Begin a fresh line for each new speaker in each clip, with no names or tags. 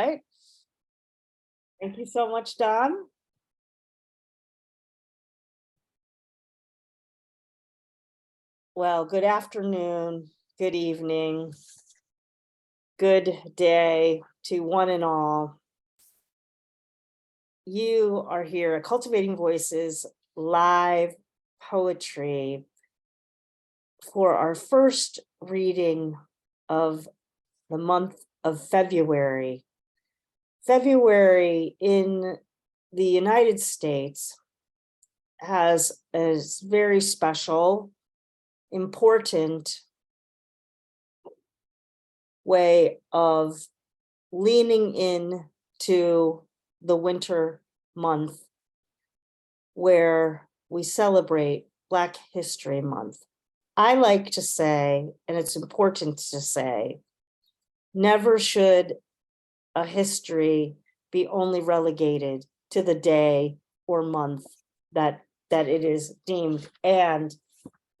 Right. Thank you so much, Don. Well, good afternoon, good evening, good day to one and all. You are here at Cultivating Voices live poetry for our first reading of the month of February. February in the United States has a very special, important way of leaning in to the winter month where we celebrate Black History Month. I like to say, and it's important to say, never should a history be only relegated to the day or month that it is deemed. And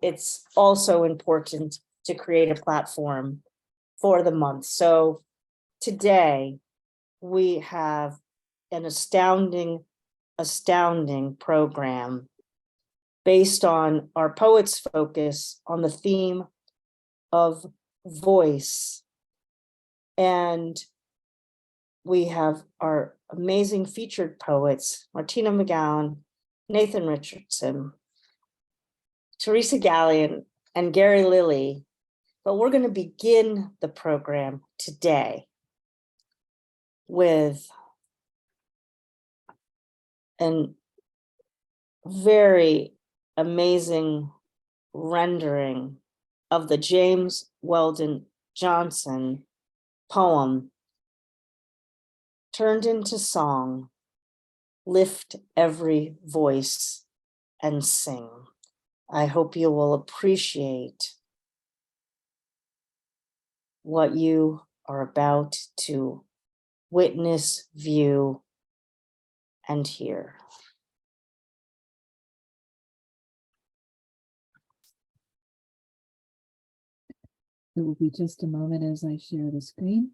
it's also important to create a platform for the month. So today we have an astounding program based on our poets' focus on the theme of voice. And we have our amazing featured poets, Martina McGowan, Nathan Richardson, Teresa Gallion, and Gary Lilley. But we're going to begin the program today with an very amazing rendering of the James Weldon Johnson poem turned into song, Lift Every Voice and Sing. I hope you will appreciate what you are about to witness, view, and hear.
It will be just a moment as I share the screen.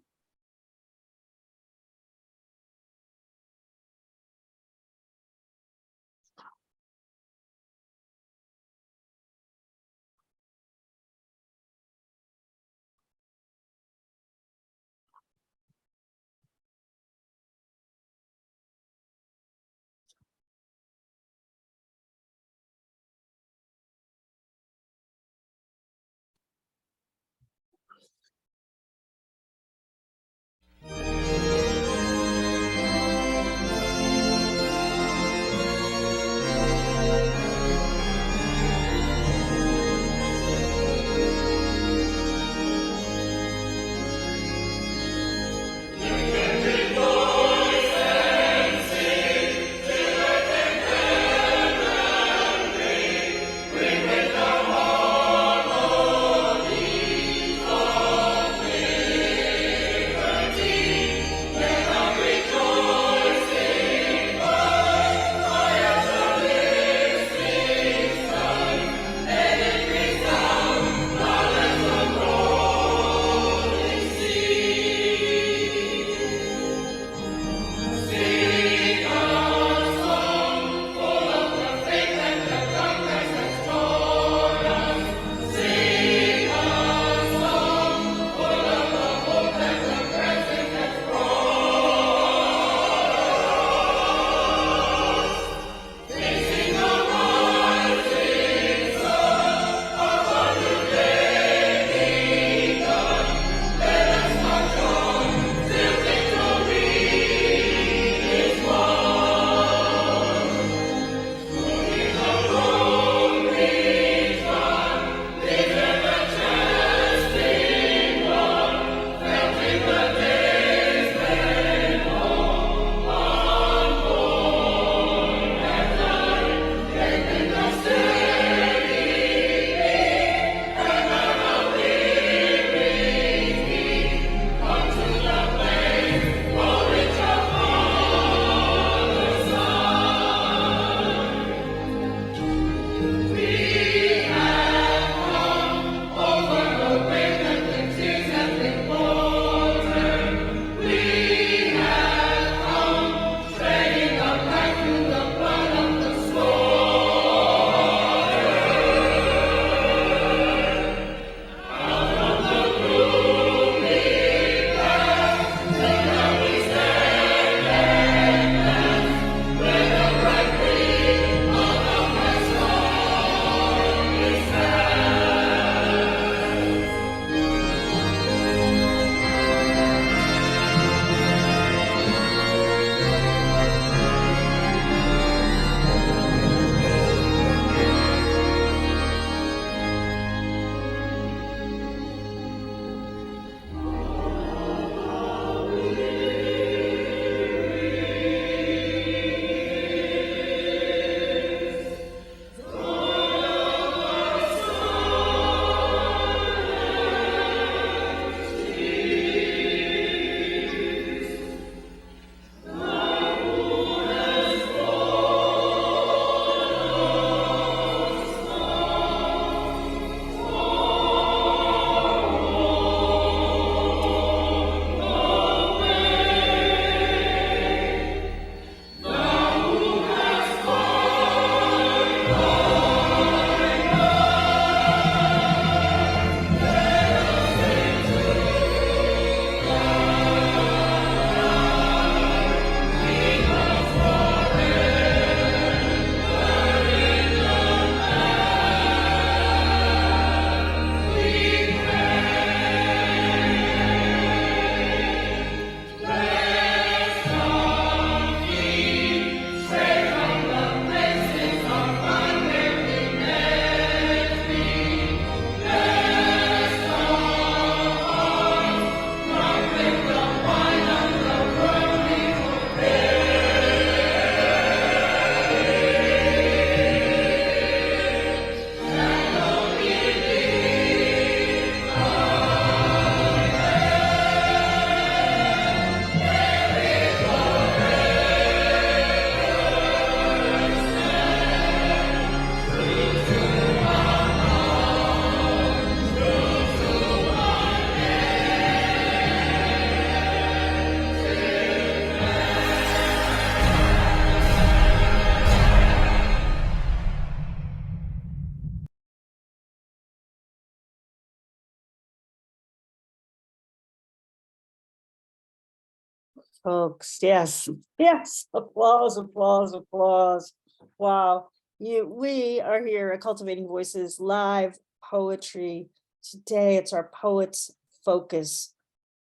folks. Yes, yes. Applause, applause, applause. Wow. We are here at Cultivating Voices live poetry. Today it's our Poets Focus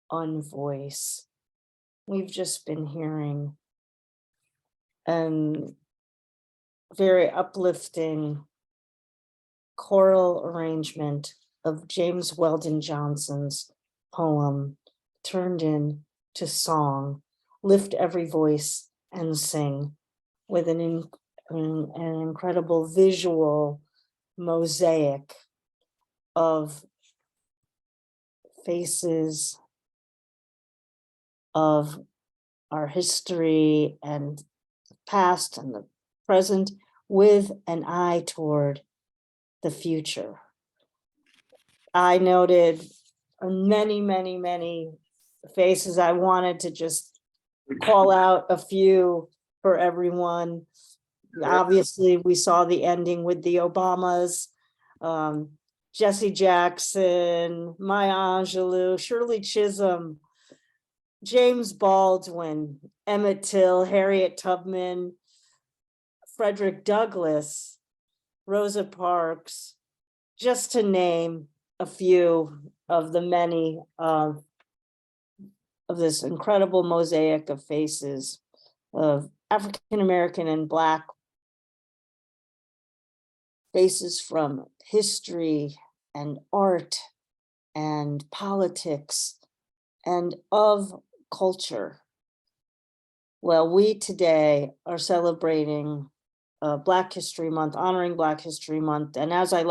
on Voice. We've just been hearing a very uplifting choral arrangement of James Weldon Johnson's poem turned into song, Lift Every Voice and Sing, with an incredible visual mosaic of faces of our history and the past and the present, with an eye toward the future. I noted many, many, many faces. I wanted to just call out a few for everyone. Obviously, we saw the ending with the Obamas, Jesse Jackson, Maya Angelou, Shirley Chisholm, James Baldwin, Emmett Till, Harriet Tubman, Frederick Douglass, Rosa Parks, just to name a few of the many of this incredible mosaic of faces of African American and Black faces from history and art and politics and of culture. Well, we today are celebrating Black History Month, honoring Black History Month. And as I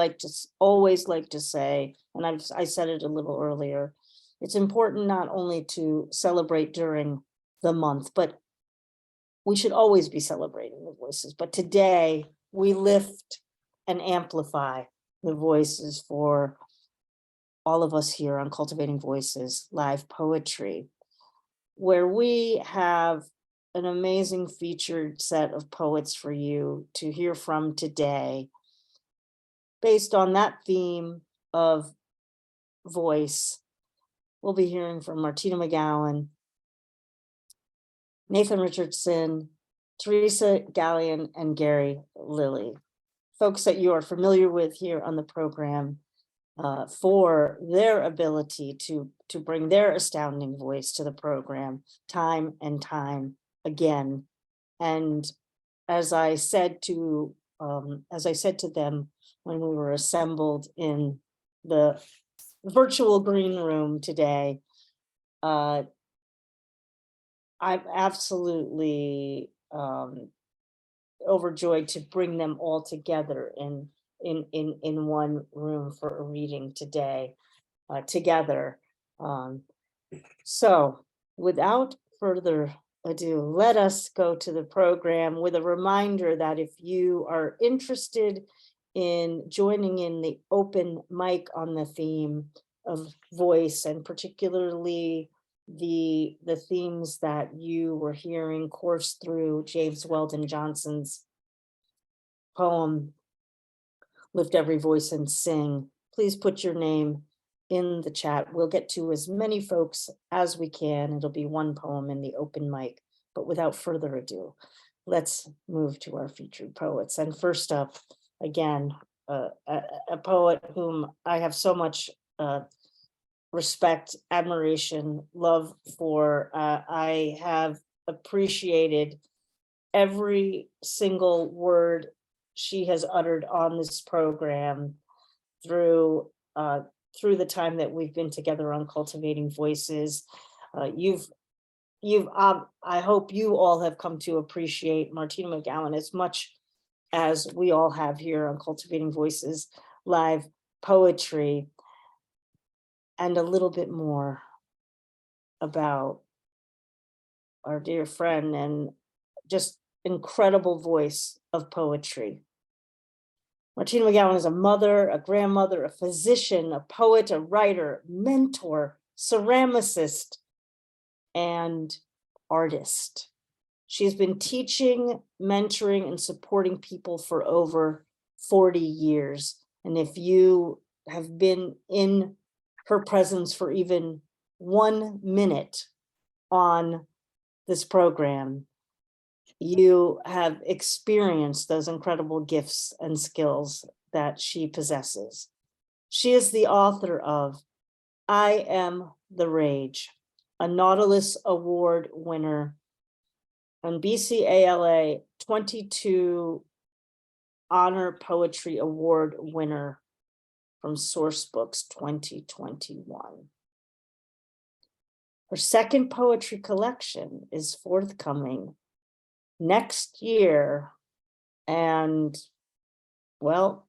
always like to say, and I said it a little earlier, it's important not only to celebrate during the month, but we should always be celebrating the voices. But today we lift and amplify the voices for all of us here on Cultivating Voices Live Poetry, where we have an amazing featured set of poets for you to hear from today. Based on that theme of voice, we'll be hearing from Martina McGowan, Nathan Richardson, Teresa Gallion, and Gary Lilley, folks that you are familiar with here on the program, for their ability to bring their astounding voice to the program time and time again. And as I said to them when we were assembled in the virtual green room today, I'm absolutely overjoyed to bring them all together in one room for a reading today together. So without further ado, let us go to the program with a reminder that if you are interested in joining in the open mic on the theme of voice, and particularly the themes that you were hearing course through James Weldon Johnson's poem, Lift Every Voice and Sing, please put your name in the chat. We'll get to as many folks as we can. It'll be one poem in the open mic, but without further ado, let's move to our featured poets. And first up, again, a poet whom I have so much respect, admiration, love for. I have appreciated every single word she has uttered on this program through the time that we've been together on Cultivating Voices. I hope you all have come to appreciate Martina McGowan as much as we all have here on Cultivating Voices Live Poetry, and a little bit more about our dear friend and just incredible voice of poetry. Martina McGowan is a mother, a grandmother, a physician, a poet, a writer, mentor, ceramicist, and artist. She's been teaching, mentoring, and supporting people for over 40 years. And if you have been in her presence for even 1 minute on this program, you have experienced those incredible gifts and skills that she possesses. She is the author of I Am the Rage, a Nautilus Award winner, and BCALA 22 Honor Poetry Award winner from Source Books 2021. Her second poetry collection is forthcoming next year, and well,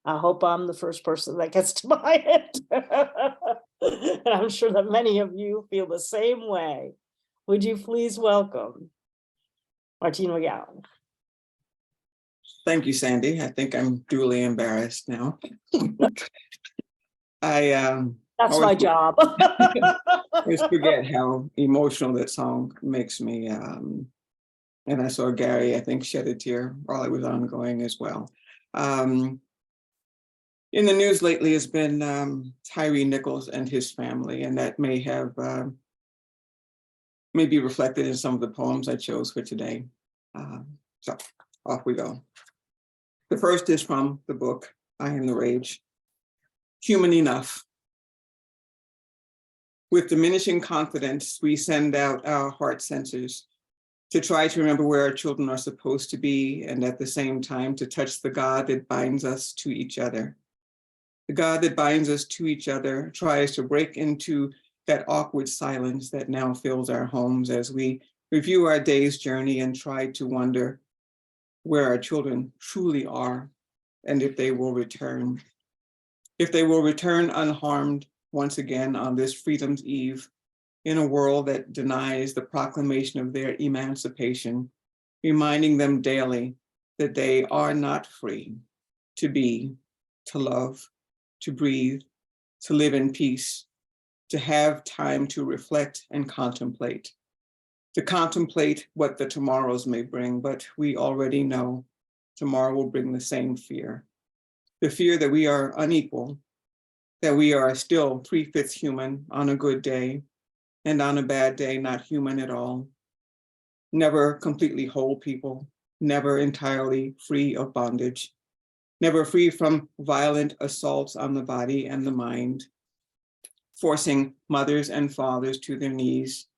I hope I'm the first person that gets to buy it. And I'm sure that many of you feel the same way. Would you please welcome Martina McGowan?
Thank you, Sandy. I think I'm duly embarrassed now. That's
my job.
I always forget how emotional that song makes me. And I saw Gary, I think, shed a tear while it was ongoing as well. In the news lately has been Tyree Nichols and his family, and that may be reflected in some of the poems I chose for today. So off we go. The first is from the book, I Am the Rage. Human enough. With diminishing confidence, we send out our heart sensors to try to remember where our children are supposed to be, and at the same time to touch the God that binds us to each other. The God that binds us to each other tries to break into that awkward silence that now fills our homes as we review our day's journey and try to wonder where our children truly are and if they will return. If they will return unharmed once again on this Freedom's Eve in a world that denies the proclamation of their emancipation, reminding them daily that they are not free to be, to love, to breathe, to live in peace, to have time to reflect and contemplate, to contemplate what the tomorrows may bring, but we already know tomorrow will bring the same fear. The fear that we are unequal, that we are still 3/5 human on a good day, and on a bad day, not human at all. Never completely whole people, never entirely free of bondage, never free from violent assaults on the body and the mind, forcing mothers and fathers to their knees,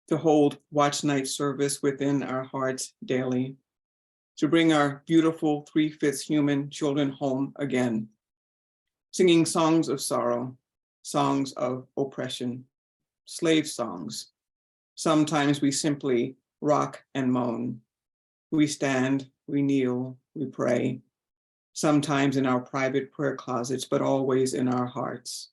to hold watch night service within our hearts daily, to bring our beautiful 3/5 human children home again, singing songs of sorrow, songs of oppression, slave songs. Sometimes we simply rock and moan. We stand, we kneel, we pray, sometimes in our private prayer closets, but always in our hearts.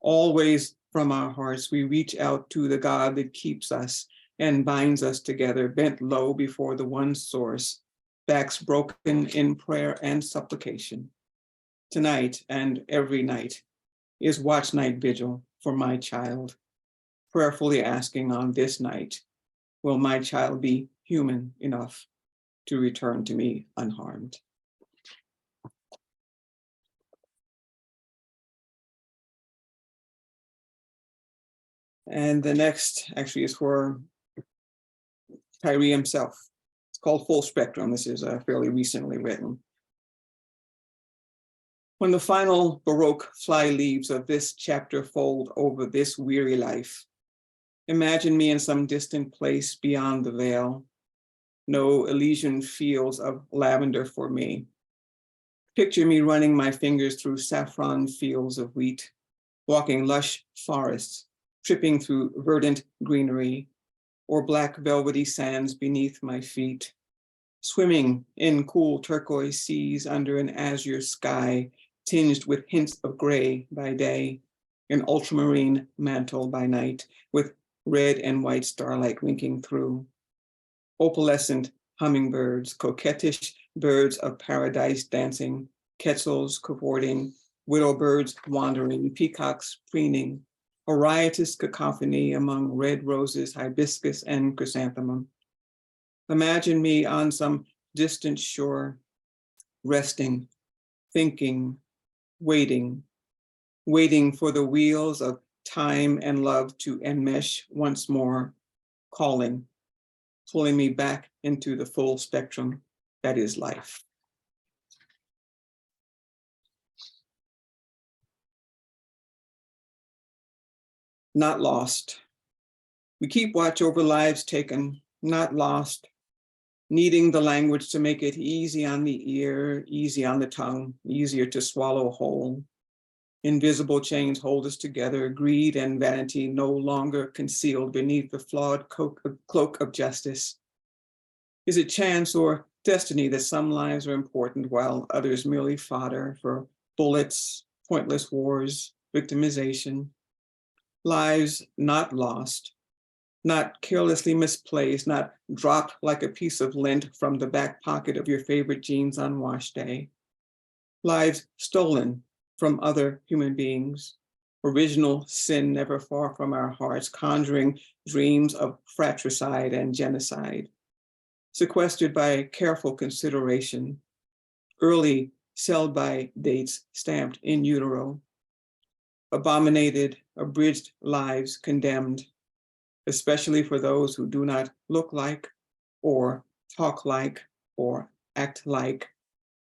Always from our hearts, we reach out to the God that keeps us and binds us together, bent low before the one source, backs broken in prayer and supplication. Tonight and every night is watch night vigil for my child, prayerfully asking on this night, will my child be human enough to return to me unharmed? And the next actually is for Tyree himself. It's called Full Spectrum. This is fairly recently written. When the final Baroque fly leaves of this chapter fold over this weary life, imagine me in some distant place beyond the veil. No Elysian fields of lavender for me. Picture me running my fingers through saffron fields of wheat, walking lush forests, tripping through verdant greenery, or black velvety sands beneath my feet, swimming in cool turquoise seas under an azure sky, tinged with hints of gray by day, an ultramarine mantle by night, with red and white starlight winking through. Opalescent hummingbirds, coquettish birds of paradise dancing, quetzals cavorting, widow birds wandering, peacocks preening, a riotous cacophony among red roses, hibiscus, and chrysanthemum. Imagine me on some distant shore, resting, thinking, waiting for the wheels of time and love to enmesh once more, calling, pulling me back into the full spectrum that is life. Not lost. We keep watch over lives taken, not lost, needing the language to make it easy on the ear, easy on the tongue, easier to swallow whole. Invisible chains hold us together, greed and vanity no longer concealed beneath the flawed cloak of justice. Is it chance or destiny that some lives are important while others merely fodder for bullets, pointless wars, victimization? Lives not lost, not carelessly misplaced, not dropped like a piece of lint from the back pocket of your favorite jeans on wash day. Lives stolen from other human beings. Original sin never far from our hearts, conjuring dreams of fratricide and genocide. Sequestered by careful consideration, early sell-by dates stamped in utero. Abominated, abridged lives condemned, especially for those who do not look like, or talk like, or act like,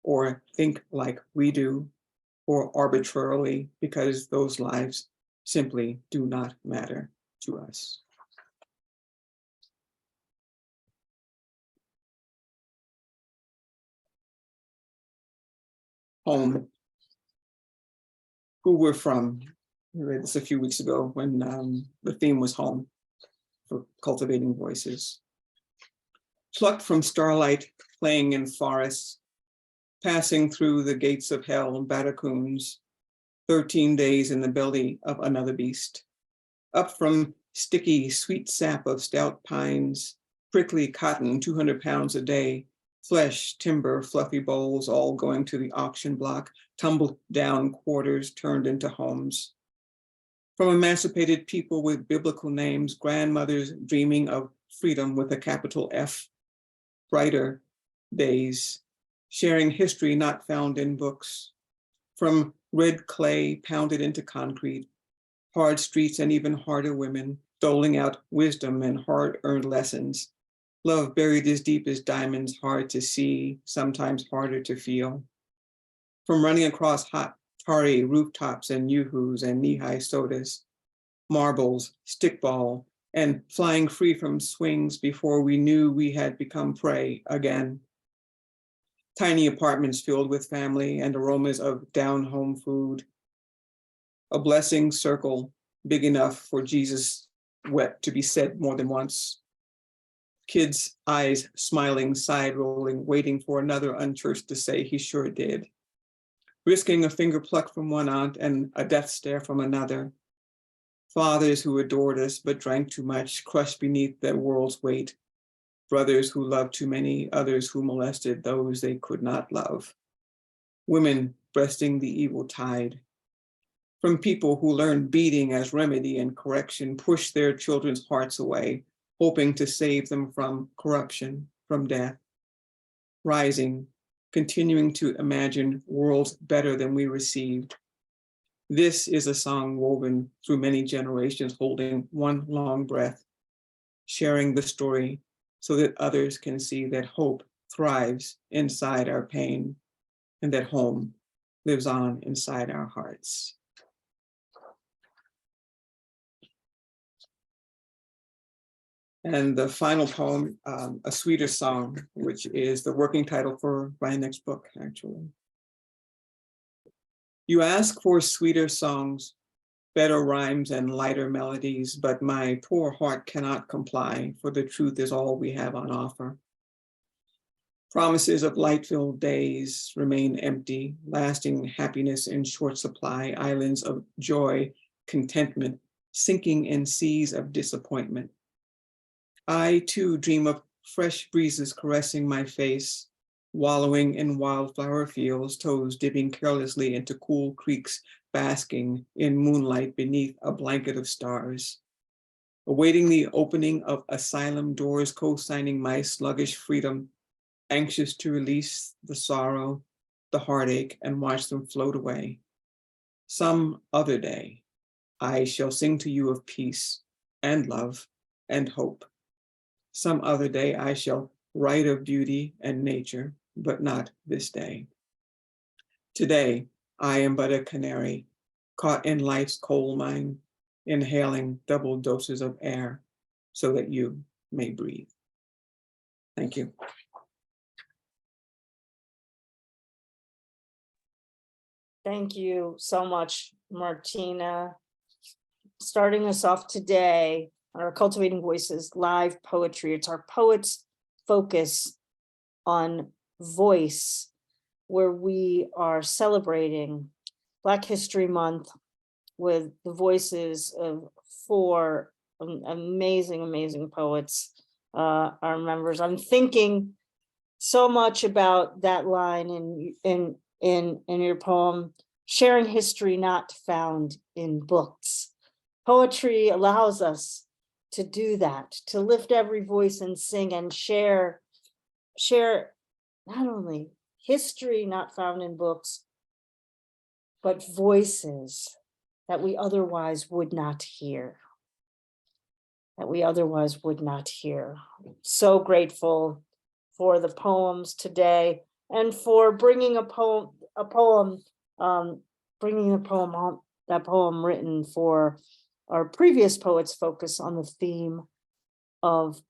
or think like we do, or arbitrarily, because those lives simply do not matter to us. Home. Who we're from. We read this a few weeks ago when the theme was home for Cultivating Voices. Plucked from starlight, playing in forests, passing through the gates of hell, Batacoons, 13 days in the belly of another beast. Up from sticky, sweet sap of stout pines, prickly cotton, 200 pounds a day, flesh, timber, fluffy bowls, all going to the auction block, tumbled down quarters turned into homes. From emancipated people with biblical names, grandmothers dreaming of freedom with a capital F, brighter days, sharing history not found in books. From red clay pounded into concrete, hard streets and even harder women, doling out wisdom and hard-earned lessons. Love buried as deep as diamonds, hard to see, sometimes harder to feel. From running across hot, tarry rooftops and yoo-hoos and knee-high sodas, marbles, stickball, and flying free from swings before we knew we had become prey again. Tiny apartments filled with family and aromas of down-home food. A blessing circle big enough for Jesus wept to be said more than once. Kids' eyes smiling, side rolling, waiting for another unchurched to say he sure did. Risking a finger pluck from one aunt and a death stare from another. Fathers who adored us but drank too much, crushed beneath their world's weight. Brothers who loved too many, others who molested those they could not love. Women breasting the evil tide. From people who learned beating as remedy and correction, pushed their children's hearts away, hoping to save them from corruption, from death. Rising, continuing to imagine worlds better than we received. This is a song woven through many generations, holding one long breath, sharing the story so that others can see that hope thrives inside our pain and that home lives on inside our hearts. And the final poem, A Sweeter Song, which is the working title for my next book, actually. You ask for sweeter songs, better rhymes and lighter melodies, but my poor heart cannot comply, for the truth is all we have on offer. Promises of light-filled days remain empty, lasting happiness in short supply, islands of joy, contentment, sinking in seas of disappointment. I too dream of fresh breezes caressing my face, wallowing in wildflower fields, toes dipping carelessly into cool creeks, basking in moonlight beneath a blanket of stars. Awaiting the opening of asylum doors, co-signing my sluggish freedom, anxious to release the sorrow, the heartache, and watch them float away. Some other day, I shall sing to you of peace and love and hope Some other day I shall write of beauty and nature, but not this day. Today, I am but a canary caught in life's coal mine, inhaling double doses of air so that you may breathe. Thank you.
Thank you so much, Martina. Starting us off today on our Cultivating Voices live poetry. It's our Poets Focus on Voice, where we are celebrating Black History Month with the voices of four amazing, amazing poets, our members. I'm thinking so much about that line in your poem, sharing history not found in books. Poetry allows us to do that, to lift every voice and sing and share not only history not found in books, but voices that we otherwise would not hear. So grateful for the poems today and for bringing that poem written for our previous Poets Focus on the theme of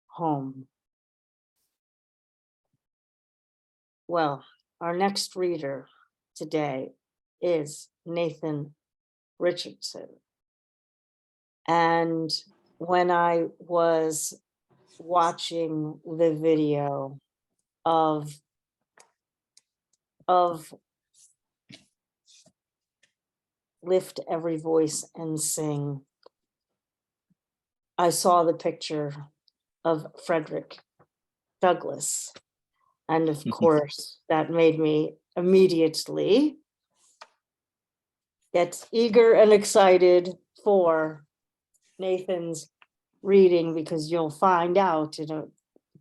home. Well, our next reader today is Nathan Richardson. And when I was watching the video of Lift Every Voice and Sing, I saw the picture of Frederick Douglass. And of course, that made me immediately get eager and excited for Nathan's reading, because you'll find out in a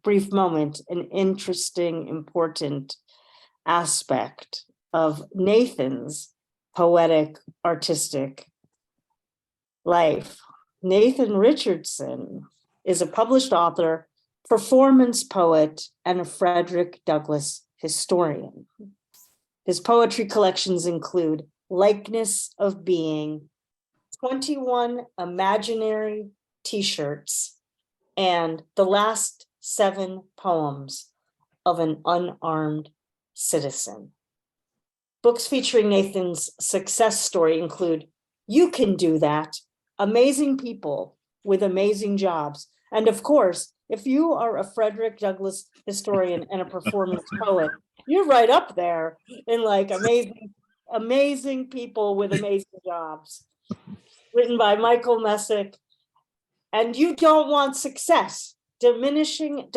brief moment an interesting, important aspect of Nathan's poetic, artistic life. Nathan Richardson is a published author, performance poet, and a Frederick Douglass historian. His poetry collections include Likeness of Being, 21 Imaginary T-shirts, and The Last 7 Poems of an Unarmed Citizen. Books featuring Nathan's success story include You Can Do That, Amazing People with Amazing Jobs, and of course, if you are a Frederick Douglass historian and a performance poet, you're right up there in like amazing people with amazing jobs, written by Michael Messick. And You Don't Want Success, Demolishing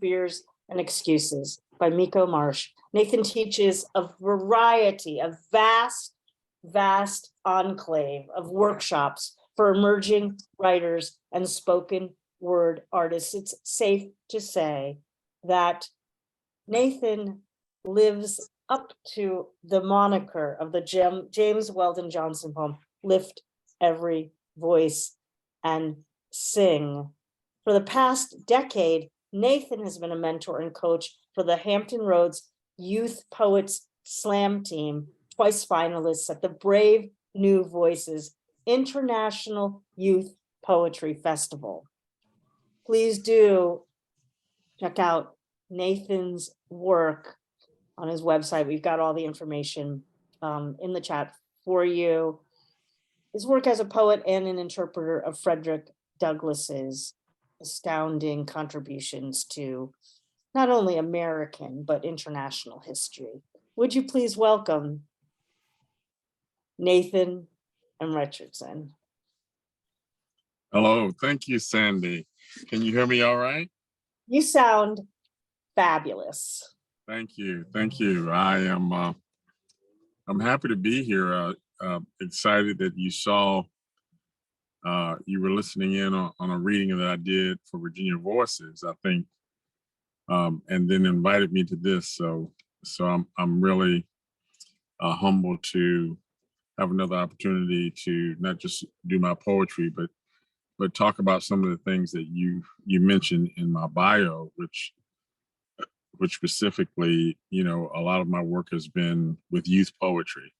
Fears and Excuses by Miko Marsh. Nathan teaches a variety, a vast enclave of workshops for emerging writers and spoken word artists. It's safe to say that Nathan lives up to the moniker of the James Weldon Johnson poem, Lift Every Voice and Sing. For the past decade, Nathan has been a mentor and coach for the Hampton Roads Youth Poets Slam Team, twice finalists at the Brave New Voices International Youth Poetry Festival. Please do check out Nathan's work on his website. We've got all the information in the chat for you. His work as a poet and an interpreter of Frederick Douglass's astounding contributions to not only American, but international history. Would you please welcome Nathan M. Richardson.
Hello, thank you, Sandy. Can you hear me all right?
You sound fabulous.
Thank you. I am I'm happy to be here. Excited that you saw you were listening in on a reading that I did for Virginia Voices, I think, and then invited me to this. So I'm really humbled to have another opportunity to not just do my poetry, but but talk about some of the things that you mentioned in my bio, which specifically, you know, a lot of my work has been with youth poetry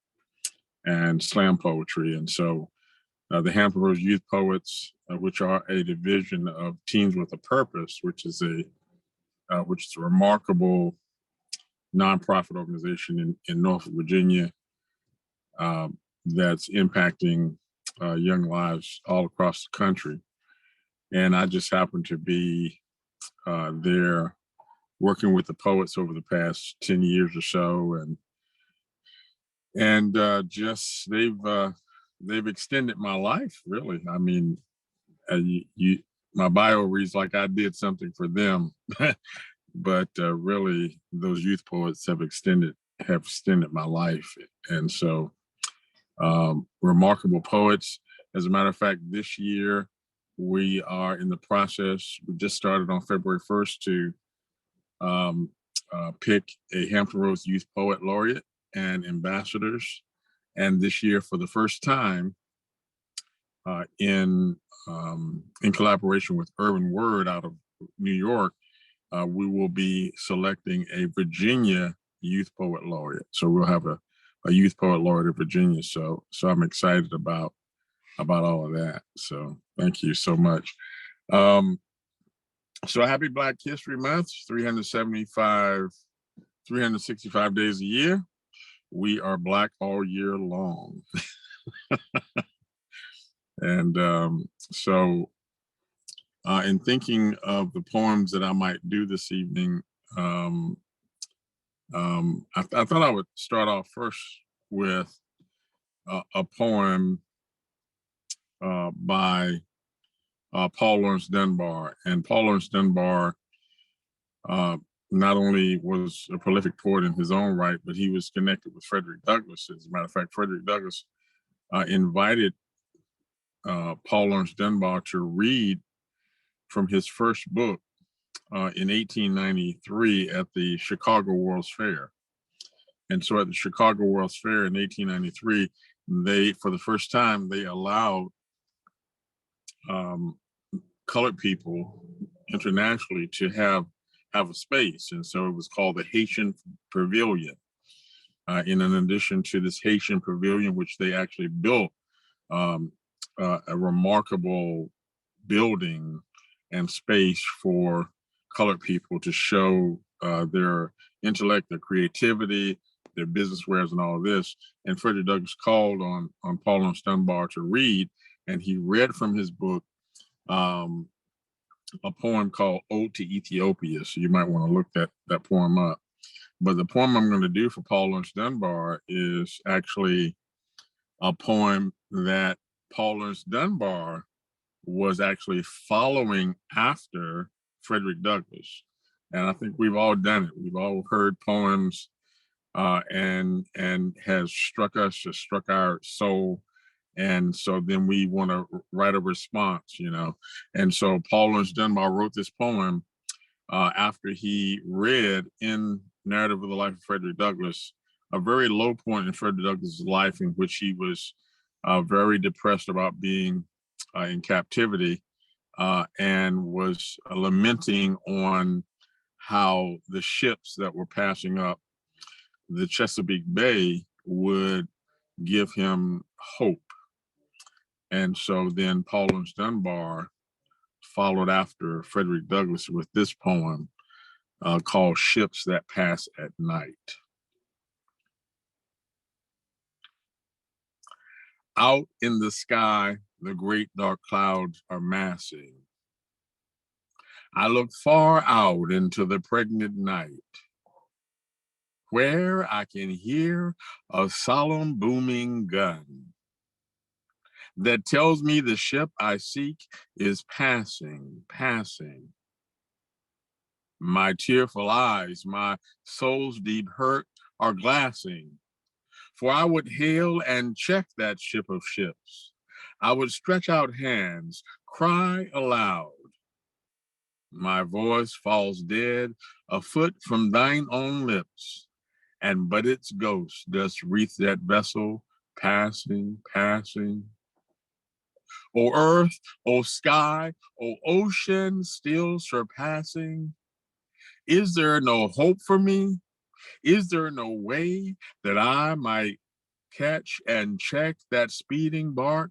and slam poetry. And so the Hampton Roads Youth Poets, which are a division of Teens with a Purpose, which is a remarkable nonprofit organization in Norfolk, Virginia, that's impacting young lives all across the country. And I just happen to be there working with the poets over the past 10 years or so, and just they've extended my life, really. I mean, my bio reads like I did something for them, but really those youth poets have extended my life. And so remarkable poets. As a matter of fact, this year we are in the process, we just started on February 1st to pick a Hampton Roads Youth Poet Laureate and ambassadors. And this year, for the first time, in collaboration with Urban Word out of New York, we will be selecting a Virginia Youth Poet Laureate. So we'll have a Youth Poet Laureate of Virginia. So I'm excited about all of that. So thank you so much. So happy Black History Month, 365 days a year. We are Black all year long. And so in thinking of the poems that I might do this evening, I thought I would start off first with a poem by Paul Laurence Dunbar. And Paul Laurence Dunbar not only was a prolific poet in his own right, but he was connected with Frederick Douglass. As a matter of fact, Frederick Douglass invited Paul Laurence Dunbar to read from his first book in 1893 at the Chicago World's Fair. And so at the Chicago World's Fair in 1893, for the first time, they allowed colored people internationally to have a space. And so it was called the Haitian Pavilion. In addition to this Haitian Pavilion, which they actually built a remarkable building and space for colored people to show their intellect, their creativity, their business wares, and all of this. And Frederick Douglass called on Paul Laurence Dunbar to read, and he read from his book a poem called Ode to Ethiopia. So you might want to look that poem up. But the poem I'm going to do for Paul Laurence Dunbar is actually a poem that Paul Laurence Dunbar was actually following after Frederick Douglass. And I think we've all done it. We've all heard poems and has struck our soul. And so then we want to write a response, you know. And so Paul Laurence Dunbar wrote this poem after he read in Narrative of the Life of Frederick Douglass, a very low point in Frederick Douglass's life in which he was very depressed about being in captivity and was lamenting on how the ships that were passing up the Chesapeake Bay would give him hope. And so then Paul Laurence Dunbar followed after Frederick Douglass with this poem called Ships That Pass at Night. Out in the sky, the great dark clouds are massing. I look far out into the pregnant night, where I can hear a solemn booming gun that tells me the ship I seek is passing. My tearful eyes, my soul's deep hurt are glassing, for I would hail and check that ship of ships. I would stretch out hands, cry aloud. My voice falls dead a foot from thine own lips, and but its ghost does wreath that vessel passing. O earth, O sky, O ocean still surpassing. Is there no hope for me? Is there no way that I might catch and check that speeding bark,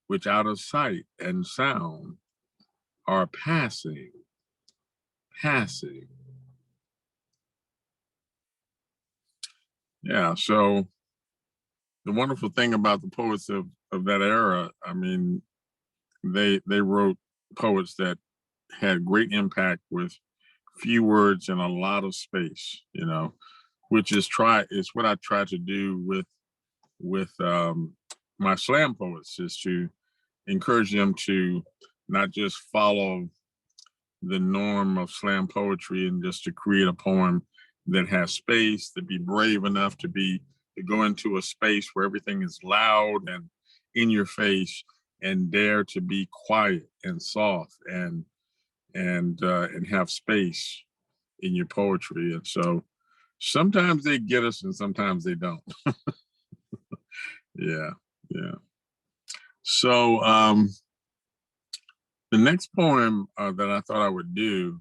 which out of sight and sound are passing, passing? Yeah, so the wonderful thing about the poets of that era, I mean, they wrote poets that had great impact with few words and a lot of space, you know, which is what I try to do with my slam poets, is to encourage them to not just follow the norm of slam poetry and just to create a poem that has space, to be brave enough to go into a space where everything is loud and in your face, and dare to be quiet and soft and have space in your poetry. And so sometimes they get us and sometimes they don't. Yeah. So the next poem that I thought I would do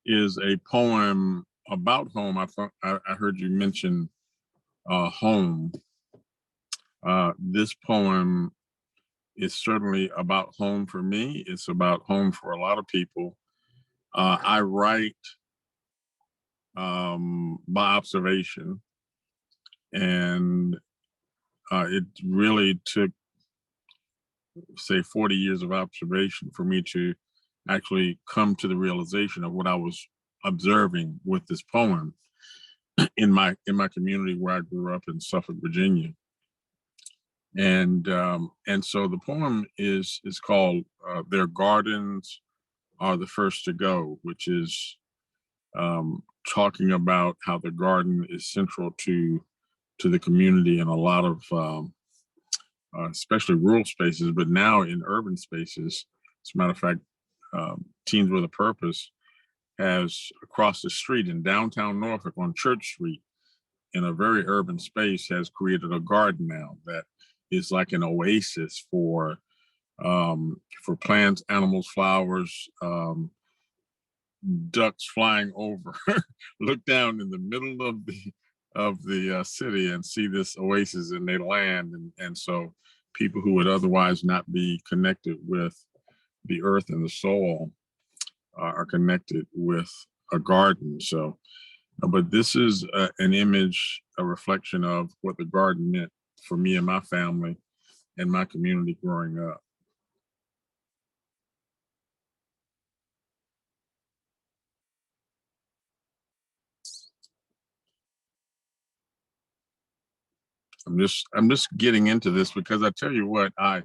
is a poem about home. I heard you mention home. This poem is certainly about home for me. It's about home for a lot of people. I write by observation, and it really took, say, 40 years of observation for me to actually come to the realization of what I was observing with this poem in my community where I grew up in Suffolk, Virginia. And so the poem is called "Their Gardens Are the First to Go," which is talking about how the garden is central to the community in a lot of especially rural spaces, but now in urban spaces. As a matter of fact, Teens with a Purpose has, across the street in downtown Norfolk on Church Street, in a very urban space, has created a garden now that is like an oasis for plants, animals, flowers, ducks flying over. Look down in the middle of the city and see this oasis in their land, and so people who would otherwise not be connected with the earth and the soil are connected with a garden. So, but this is an image, a reflection of what the garden meant for me and my family and my community growing up. I'm just getting into this because I tell you what, I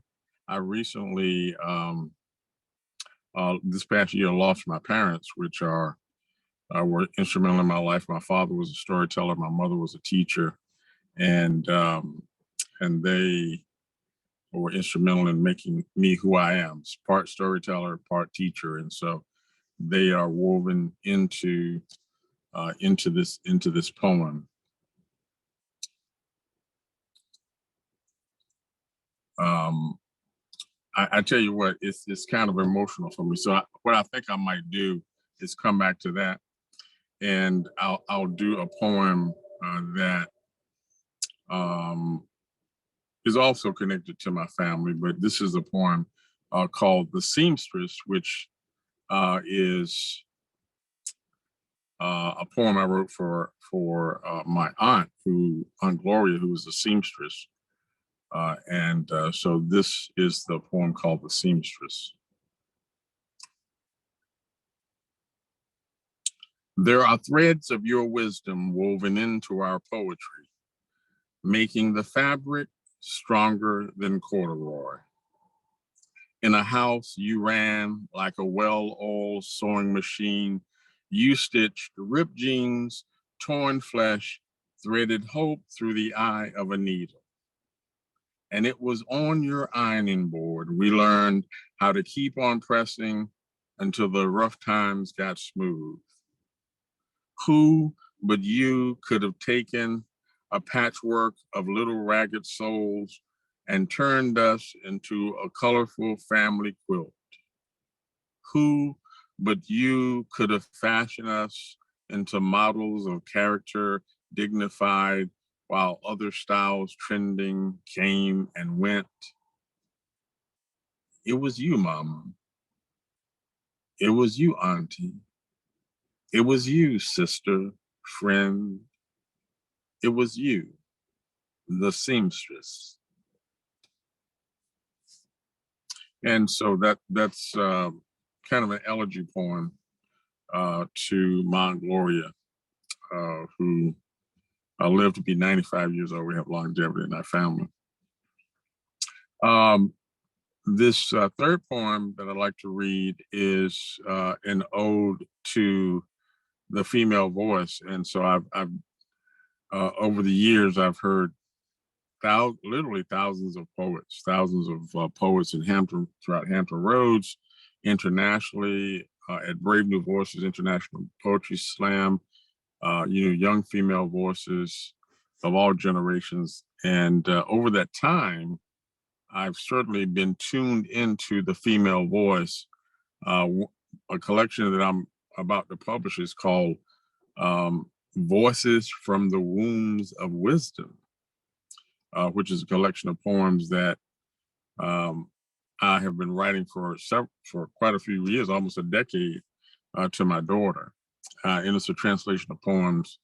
recently this past year lost my parents, which were instrumental in my life. My father was a storyteller, my mother was a teacher, and they were instrumental in making me who I am. Part storyteller, part teacher, and so they are woven into this poem. I tell you what, it's kind of emotional for me. So what I think I might do is come back to that, and I'll do a poem that is also connected to my family. But this is a poem called "The Seamstress," which is a poem I wrote for my aunt, Aunt Gloria, who was a seamstress. So this is the poem called "The Seamstress." There are threads of your wisdom woven into our poetry, making the fabric stronger than corduroy. In a house you ran like a well-oiled sewing machine. You stitched ripped jeans, torn flesh, threaded hope through the eye of a needle. And it was on your ironing board we learned how to keep on pressing until the rough times got smooth. Who but you could have taken a patchwork of little ragged souls and turned us into a colorful family quilt. Who but you could have fashioned us into models of character, dignified, while other styles trending came and went? It was you, Mama. It was you, Auntie. It was you, sister, friend. It was you, the seamstress. And so that's kind of an elegy poem to Mount Gloria, who lived to be 95 years old. We have longevity in our family. This third poem that I'd like to read is an ode to the female voice. And so I've over the years, I've heard literally thousands of poets, poets in Hampton, throughout Hampton Roads, internationally, at Brave New Voices International Poetry Slam, young female voices of all generations. And over that time, I've certainly been tuned into the female voice. A collection that I'm about to publish is called Voices from the Wombs of Wisdom, which is a collection of poems that I have been writing for quite a few years, almost a decade, to my daughter. And it's a translation of poems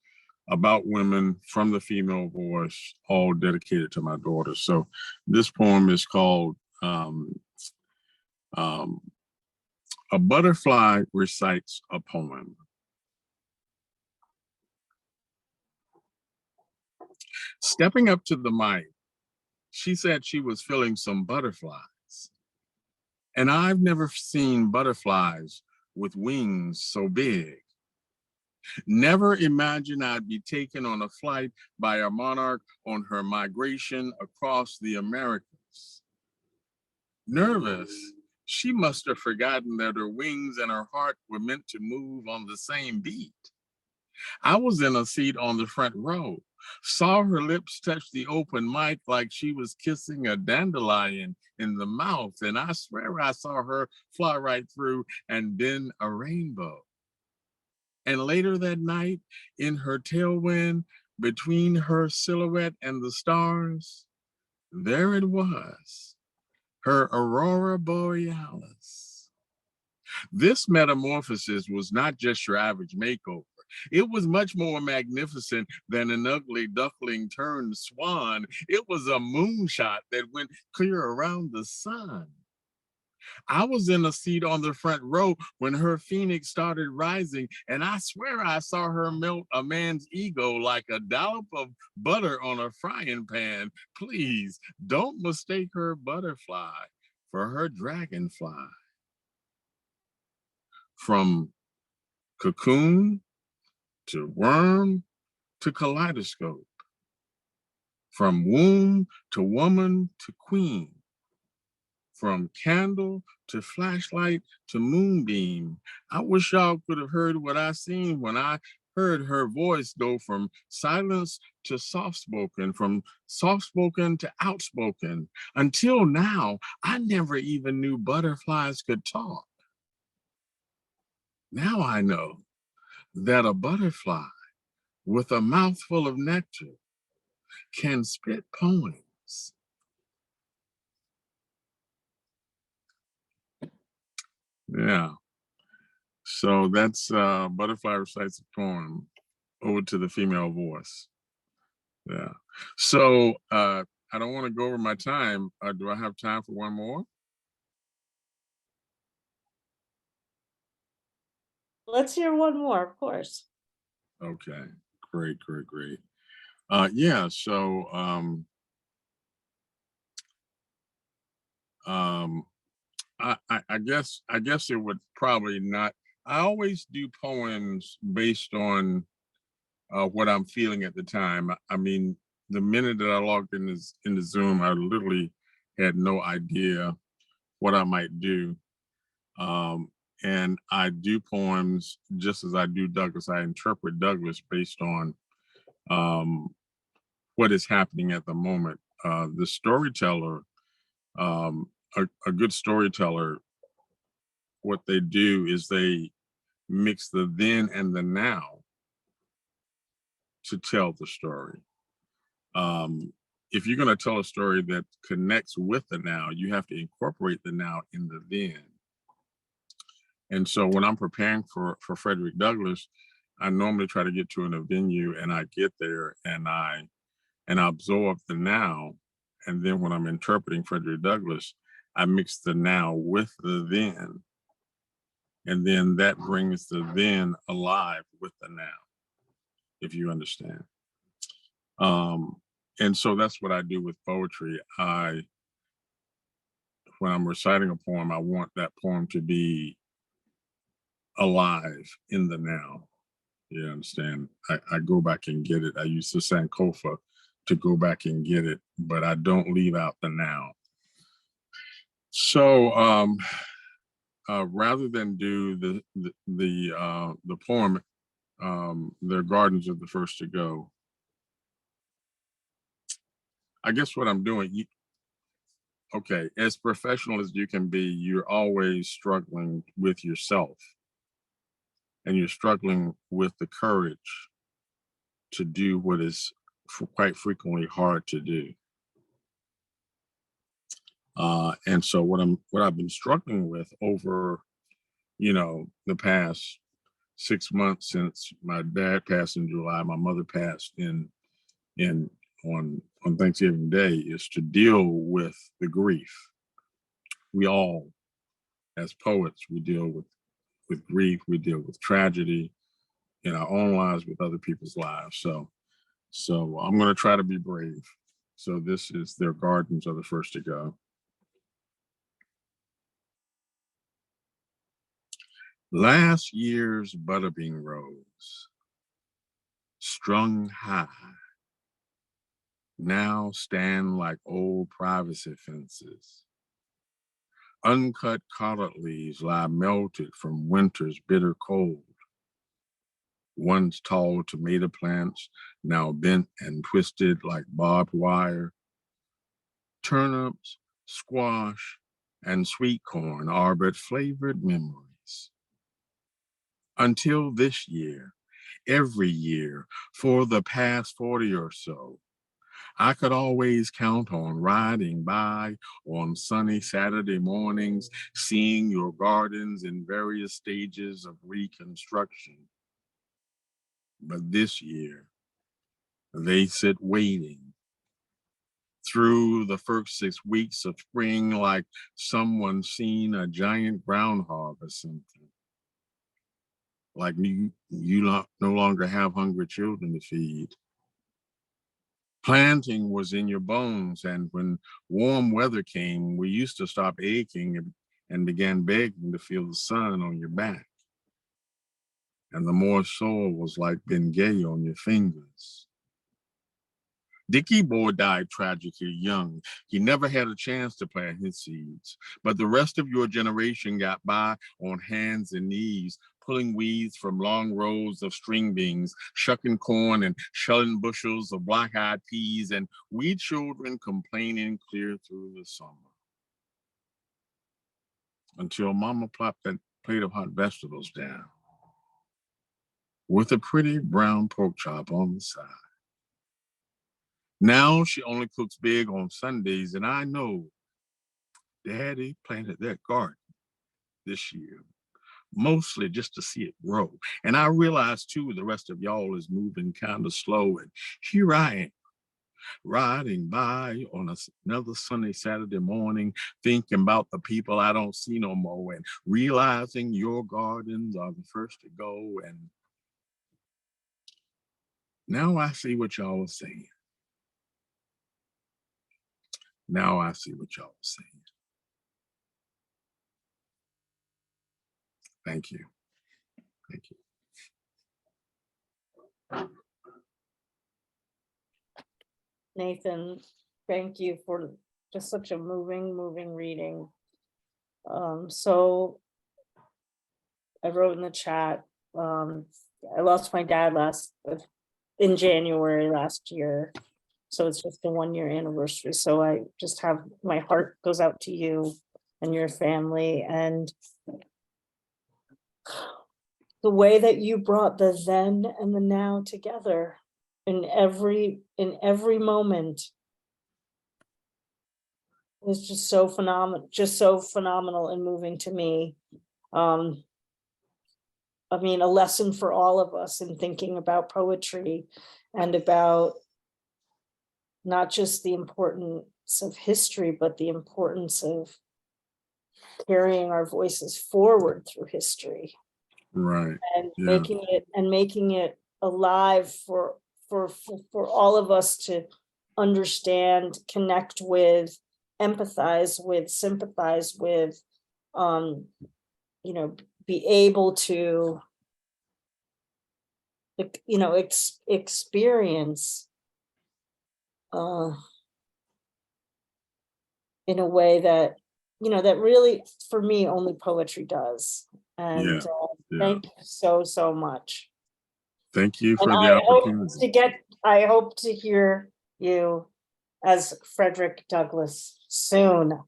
about women from the female voice, all dedicated to my daughter. So this poem is called A Butterfly Recites a Poem. Stepping up to the mic, she said she was feeling some butterflies. And I've never seen butterflies with wings so big. Never imagined I'd be taken on a flight by a monarch on her migration across the Americas. Nervous, she must have forgotten that her wings and her heart were meant to move on the same beat. I was in a seat on the front row, saw her lips touch the open mic like she was kissing a dandelion in the mouth, and I swear I saw her fly right through and then a rainbow. And later that night, in her tailwind, between her silhouette and the stars, there it was, her aurora borealis. This metamorphosis was not just your average makeover. It was much more magnificent than an ugly duckling turned swan. It was a moonshot that went clear around the sun. I was in a seat on the front row when her phoenix started rising, and I swear I saw her melt a man's ego like a dollop of butter on a frying pan. Please don't mistake her butterfly for her dragonfly. From cocoon to worm to kaleidoscope, from womb to woman to queen, from candle to flashlight to moonbeam. I wish y'all could have heard what I seen when I heard her voice go from silence to soft-spoken, from soft-spoken to outspoken. Until now, I never even knew butterflies could talk. Now I know that a butterfly with a mouthful of nectar can spit poems. Yeah. So that's Butterfly Recites a Poem, Ode to the Female Voice. Yeah. So I don't want to go over my time. Do I have time for one more?
Let's hear one more, of course.
Okay. Great. Yeah. So I guess it would probably not. I always do poems based on what I'm feeling at the time. I mean, the minute that I logged in the Zoom, I literally had no idea what I might do. And I do poems just as I do Douglas. I interpret Douglas based on what is happening at the moment. The storyteller, a good storyteller, what they do is they mix the then and the now to tell the story. If you're going to tell a story that connects with the now, you have to incorporate the now in the then. And so when I'm preparing for Frederick Douglass, I normally try to get to a venue, and I get there and I absorb the now. And then when I'm interpreting Frederick Douglass, I mix the now with the then. And then that brings the then alive with the now, if you understand. And so that's what I do with poetry. When I'm reciting a poem, I want that poem to be alive in the now. You understand? I go back and get it. I use the Sankofa to go back and get it, but I don't leave out the now. So rather than do the poem, "Their Gardens are the First to Go," I guess what I'm doing, okay, as professional as you can be, you're always struggling with yourself, and you're struggling with the courage to do what is quite frequently hard to do. And so what I've been struggling with over, the past 6 months since my dad passed in July, my mother passed on Thanksgiving Day, is to deal with the grief. We all, as poets, we deal with grief, we deal with tragedy in our own lives, with other people's lives. So I'm going to try to be brave. So this is "Their Gardens are the First to Go." Last year's butterbean rose, strung high, now stand like old privacy fences. Uncut collard leaves lie melted from winter's bitter cold. Once tall tomato plants, now bent and twisted like barbed wire. Turnips, squash, and sweet corn are but flavored memories. Until this year, every year, for the past 40 or so, I could always count on riding by on sunny Saturday mornings, seeing your gardens in various stages of reconstruction. But this year, they sit waiting through the first 6 weeks of spring like someone seen a giant groundhog or something. Like you no longer have hungry children to feed. Planting was in your bones, and when warm weather came, we used to stop aching and began begging to feel the sun on your back. And the moist soil was like Bengay on your fingers. Dickie Boy died tragically young. He never had a chance to plant his seeds, but the rest of your generation got by on hands and knees, pulling weeds from long rows of string beans, shucking corn and shelling bushels of black-eyed peas, and we children complaining clear through the summer. Until Mama plopped that plate of hot vegetables down with a pretty brown pork chop on the side. Now she only cooks big on Sundays, and I know Daddy planted that garden this year, mostly just to see it grow. And I realize too, the rest of y'all is moving kind of slow, and here I am, riding by on another sunny Saturday morning, thinking about the people I don't see no more, and realizing your gardens are the first to go. And now I see what y'all are saying. Now I see what y'all are saying. Thank you. Thank you.
Nathan, thank you for just such a moving reading. So I wrote in the chat, I lost my dad in January last year. So it's just the 1-year anniversary. So I just have, my heart goes out to you and your family, and the way that you brought the then and the now together in every moment was just so phenomenal and moving to me. I mean, a lesson for all of us in thinking about poetry and about not just the importance of history, but the importance of carrying our voices forward through history.
Right.
And
Yeah.
making it alive for all of us to understand, connect with, empathize with, sympathize with, be able to, experience in a way that, that really, for me, only poetry does. And
Yeah.
thank you so much.
Thank you for
And
the opportunity.
I hope to hear you as Frederick Douglass soon.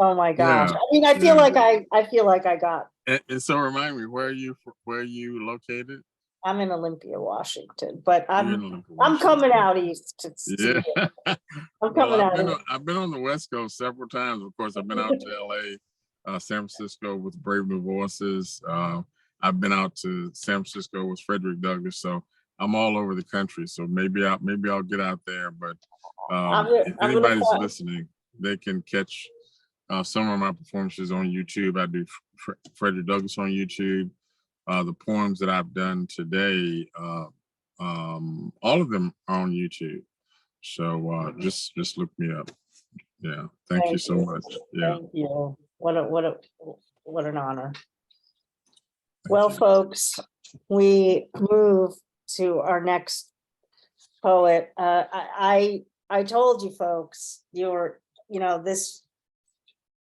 Oh my gosh.
Yeah.
I mean, I feel like I got.
And so remind me, where are you located?
I'm in Olympia, Washington, but
You're in
I'm
Olympia, Washington.
coming out east to see
Yeah.
you. I'm
Well,
coming out.
I've been on the West Coast several times. Of course, I've been out to LA, San Francisco with Brave New Voices. I've been out to San Francisco with Frederick Douglass. So I'm all over the country. So maybe I'll get out there. But if anybody's listening, they can catch some of my performances on YouTube. I do Frederick Douglass on YouTube. The poems that I've done today, all of them are on YouTube. So just look me up. Yeah. Thank you so much. Yeah.
Thank you. What an honor. Well, folks, we move to our next poet. I told you folks,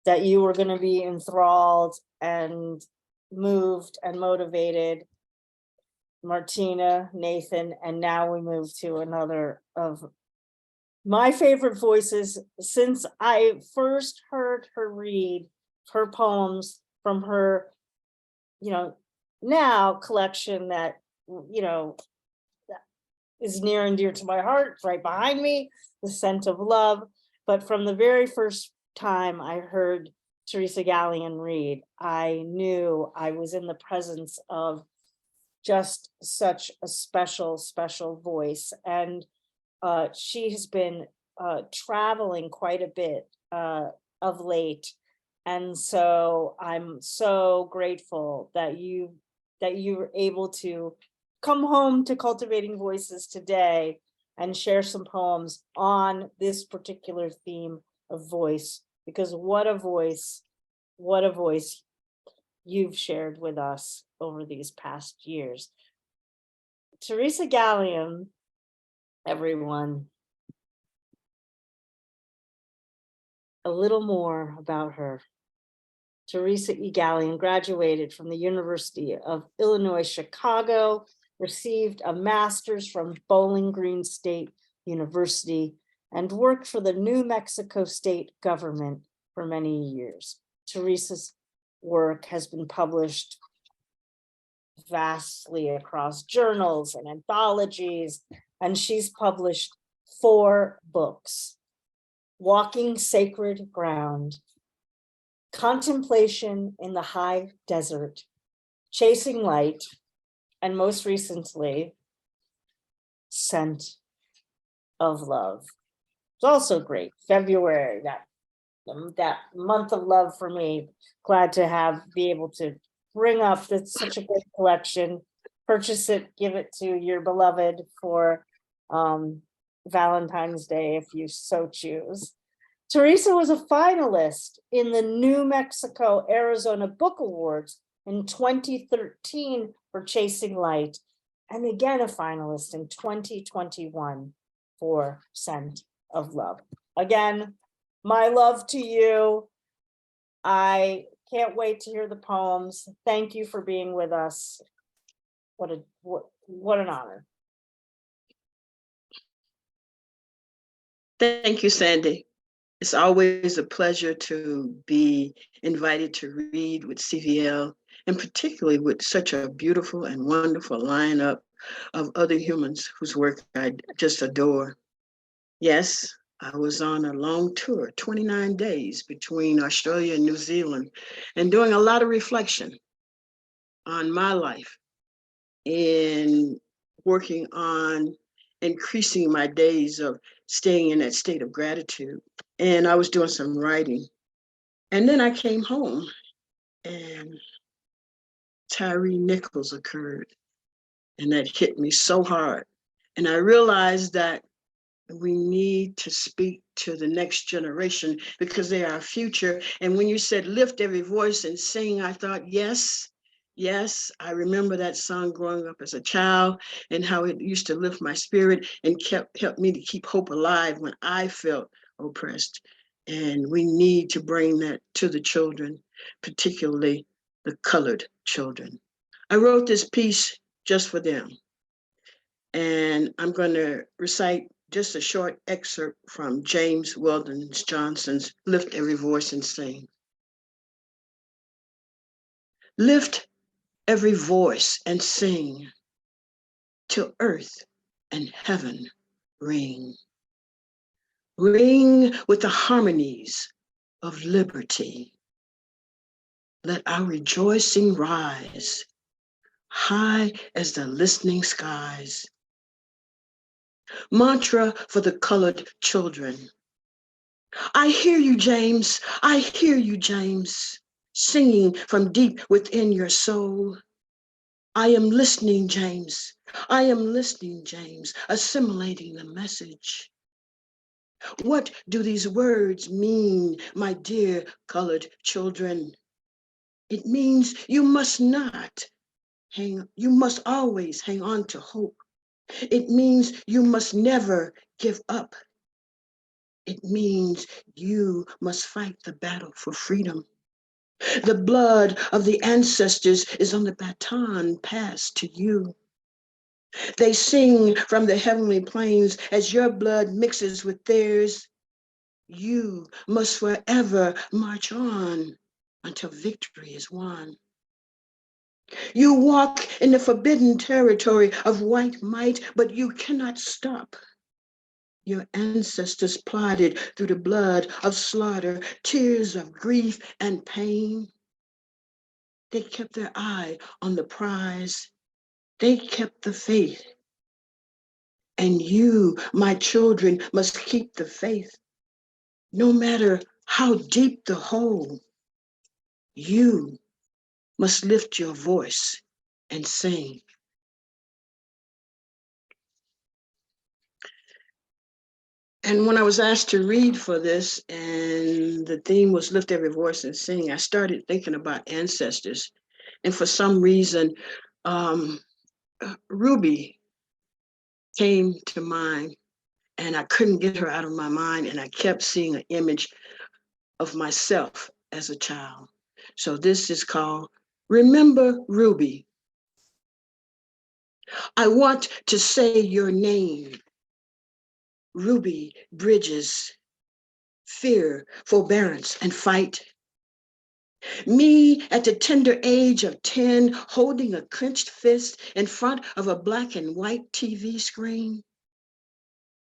that you were going to be enthralled and moved and motivated. Martina, Nathan, and now we move to another of my favorite voices since I first heard her read her poems from her, now collection that, is near and dear to my heart, right behind me, The Scent of Love. But from the very first time I heard Teresa Gallion read, I knew I was in the presence of just such a special voice. And she has been traveling quite a bit of late. And so I'm so grateful that you were able to come home to Cultivating Voices today and share some poems on this particular theme of voice, because what a voice you've shared with us over these past years. Teresa Gallion, everyone. A little more about her. Teresa E. Gallion graduated from the University of Illinois, Chicago, received a master's from Bowling Green State University, and worked for the New Mexico state government for many years. Teresa's work has been published vastly across journals and anthologies, and she's published 4 books: Walking Sacred Ground, Contemplation in the High Desert, Chasing Light, and most recently, Scent of Love. It's also great. February, that month of love for me. Glad to be able to bring up, that's such a great collection. Purchase it, give it to your beloved for Valentine's Day if you so choose. Teresa was a finalist in the New Mexico Arizona Book Awards in 2013 for Chasing Light, and again a finalist in 2021 for Scent of Love. Again, my love to you. I can't wait to hear the poems. Thank you for being with us. What an honor.
Thank you, Sandy. It's always a pleasure to be invited to read with CVL, and particularly with such a beautiful and wonderful lineup of other humans whose work I just adore. Yes, I was on a long tour, 29 days between Australia and New Zealand, and doing a lot of reflection on my life in working on increasing my days of staying in that state of gratitude. And I was doing some writing. And then I came home and Tyree Nichols occurred. And that hit me so hard. And I realized that we need to speak to the next generation because they are our future. And when you said lift every voice and sing, I thought, yes, I remember that song growing up as a child and how it used to lift my spirit and helped me to keep hope alive when I felt oppressed. And we need to bring that to the children, particularly the colored children. I wrote this piece just for them. And I'm going to recite just a short excerpt from James Weldon Johnson's Lift Every Voice and Sing. Lift every voice and sing till earth and heaven ring. Ring with the harmonies of liberty. Let our rejoicing rise high as the listening skies. Mantra for the colored children. I hear you, James. I hear you, James, singing from deep within your soul. I am listening, James. I am listening, James, assimilating the message. What do these words mean, my dear colored children? It means you must always hang on to hope. It means you must never give up. It means you must fight the battle for freedom. The blood of the ancestors is on the baton passed to you. They sing from the heavenly plains as your blood mixes with theirs. You must forever march on until victory is won. You walk in the forbidden territory of white might, but you cannot stop. Your ancestors plodded through the blood of slaughter, tears of grief and pain. They kept their eye on the prize. They kept the faith. And you, my children, must keep the faith. No matter how deep the hole, you must lift your voice and sing. And when I was asked to read for this, and the theme was lift every voice and sing, I started thinking about ancestors. And for some reason, Ruby came to mind, and I couldn't get her out of my mind, and I kept seeing an image of myself as a child. So this is called Remember Ruby. I want to say your name, Ruby Bridges, fear, forbearance, and fight. Me at the tender age of 10, holding a clenched fist in front of a black and white TV screen,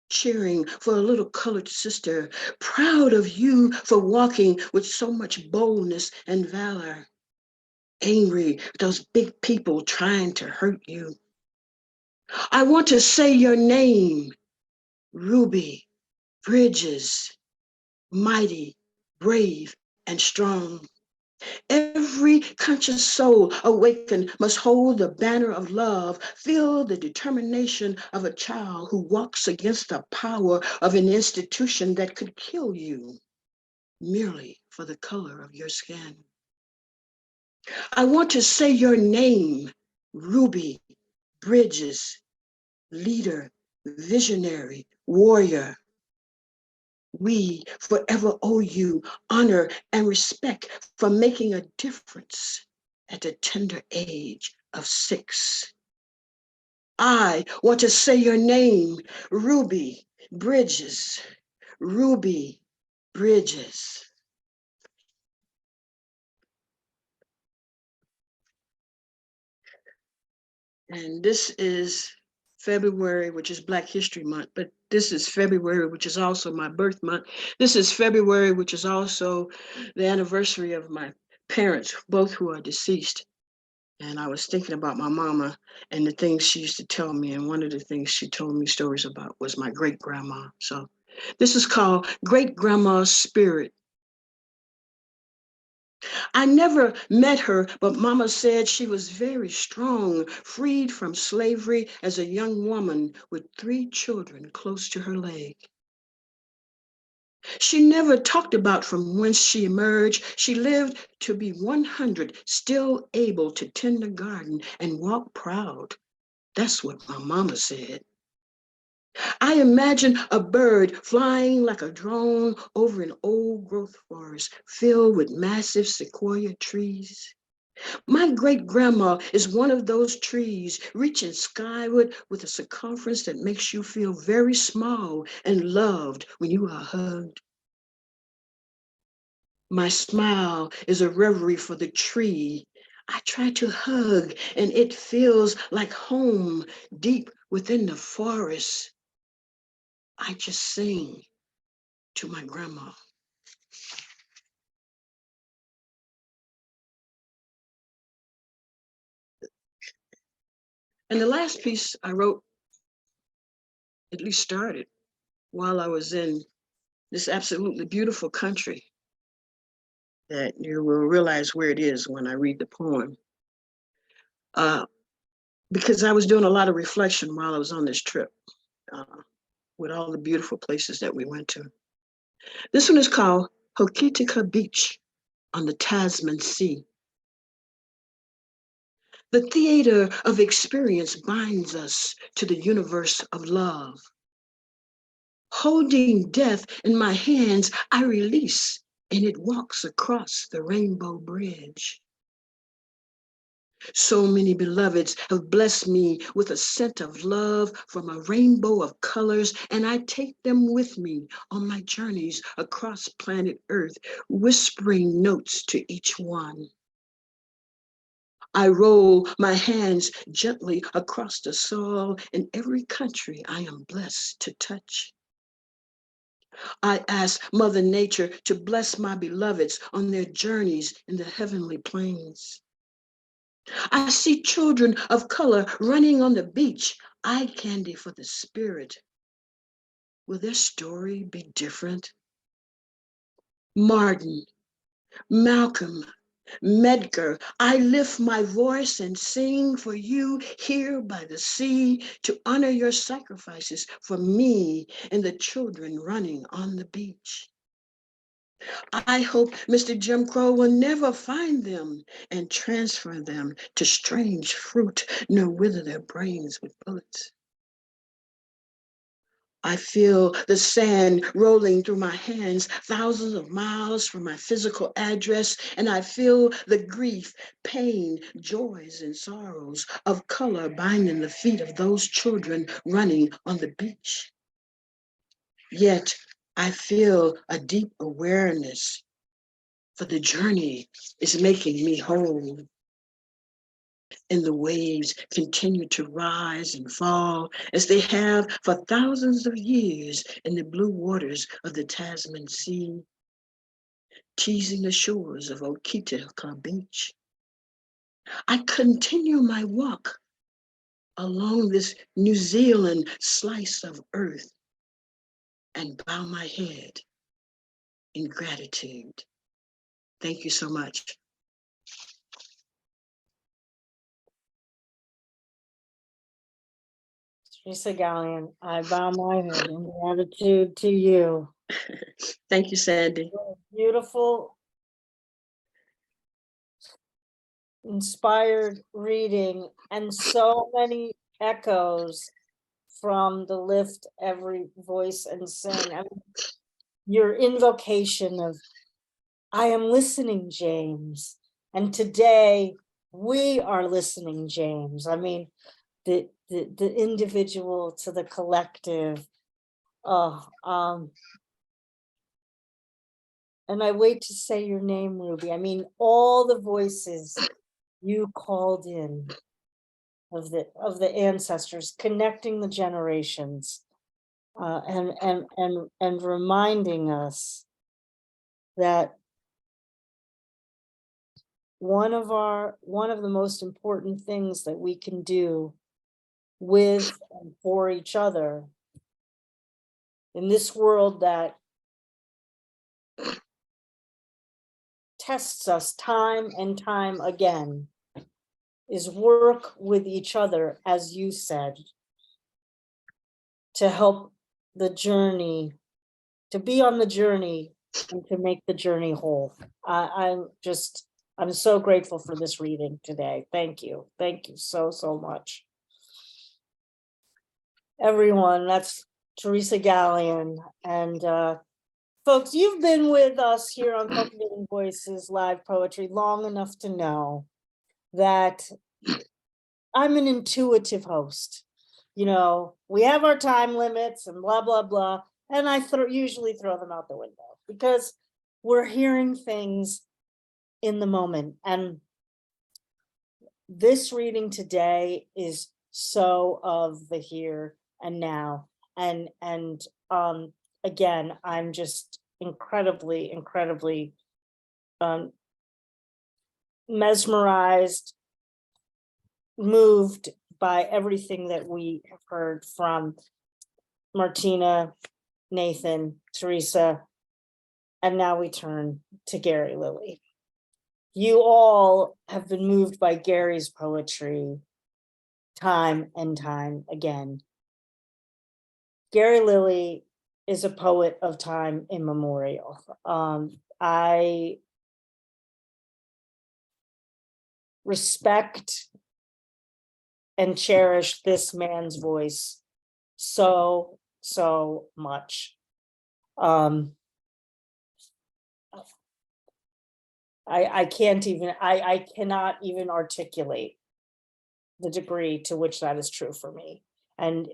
cheering for a little colored sister, proud of you for walking with so much boldness and valor, angry with those big people trying to hurt you. I want to say your name, Ruby Bridges, mighty, brave, and strong. Every conscious soul awakened must hold the banner of love, feel the determination of a child who walks against the power of an institution that could kill you merely for the color of your skin. I want to say your name, Ruby Bridges, leader, visionary, warrior. We forever owe you honor and respect for making a difference at the tender age of 6. I want to say your name, Ruby Bridges, Ruby Bridges. And this is February, which is Black History Month, but this is February, which is also my birth month. This is February, which is also the anniversary of my parents, both who are deceased. And I was thinking about my mama and the things she used to tell me. And one of the things she told me stories about was my great grandma. So this is called Great Grandma's Spirit. I never met her, but Mama said she was very strong, freed from slavery as a young woman with 3 children close to her leg. She never talked about from whence she emerged. She lived to be 100, still able to tend a garden and walk proud. That's what my mama said. I imagine a bird flying like a drone over an old growth forest filled with massive sequoia trees. My great grandma is one of those trees reaching skyward with a circumference that makes you feel very small and loved when you are hugged. My smile is a reverie for the tree I try to hug, and it feels like home deep within the forest. I just sing to my grandma. And the last piece I wrote, at least started, while I was in this absolutely beautiful country that you will realize where it is when I read the poem. Because I was doing a lot of reflection while I was on this trip with all the beautiful places that we went to. This one is called Hokitika Beach on the Tasman Sea. The theater of experience binds us to the universe of love. Holding death in my hands, I release, and it walks across the rainbow bridge. So many beloveds have blessed me with a scent of love from a rainbow of colors, and I take them with me on my journeys across planet Earth, whispering notes to each one. I roll my hands gently across the soil in every country I am blessed to touch. I ask Mother Nature to bless my beloveds on their journeys in the heavenly plains. I see children of color running on the beach, eye candy for the spirit. Will their story be different? Martin, Malcolm, Medgar, I lift my voice and sing for you here by the sea to honor your sacrifices for me and the children running on the beach. I hope Mr. Jim Crow will never find them and transfer them to strange fruit, nor wither their brains with bullets. I feel the sand rolling through my hands, thousands of miles from my physical address, and I feel the grief, pain, joys, and sorrows of color binding the feet of those children running on the beach. Yet I feel a deep awareness, for the journey is making me whole. And the waves continue to rise and fall as they have for thousands of years in the blue waters of the Tasman Sea, teasing the shores of Hokitika Beach. I continue my walk along this New Zealand slice of earth and bow my head in gratitude. Thank you so much.
Teresa Gallion, I bow my head in gratitude to you.
Thank you, Sandy.
Beautiful, inspired reading, and so many echoes from the Lift Every Voice and Sing. I mean, your invocation of, I am listening, James. And today we are listening, James. I mean, the individual to the collective. Oh, And I wait to say your name, Ruby. I mean, all the voices you called in of the ancestors, connecting the generations, and reminding us that one of the most important things that we can do with and for each other in this world that tests us time and time again is work with each other, as you said, to help the journey, to be on the journey and to make the journey whole. I'm so grateful for this reading today. Thank you. Thank you so much. Everyone, that's Teresa Gallion. And folks, you've been with us here on Cultivating Voices Live Poetry long enough to know that I'm an intuitive host. You know, we have our time limits and blah, blah, blah. And I usually throw them out the window because we're hearing things in the moment. And this reading today is so of the here and now. And again, I'm just incredibly mesmerized, moved by everything that we have heard from Martina, Nathan, Teresa, and now we turn to Gary Lilley. You all have been moved by Gary's poetry time and time again. Gary Lilley is a poet of time immemorial. I respect and cherish this man's voice so much. I cannot even articulate the degree to which that is true for me. And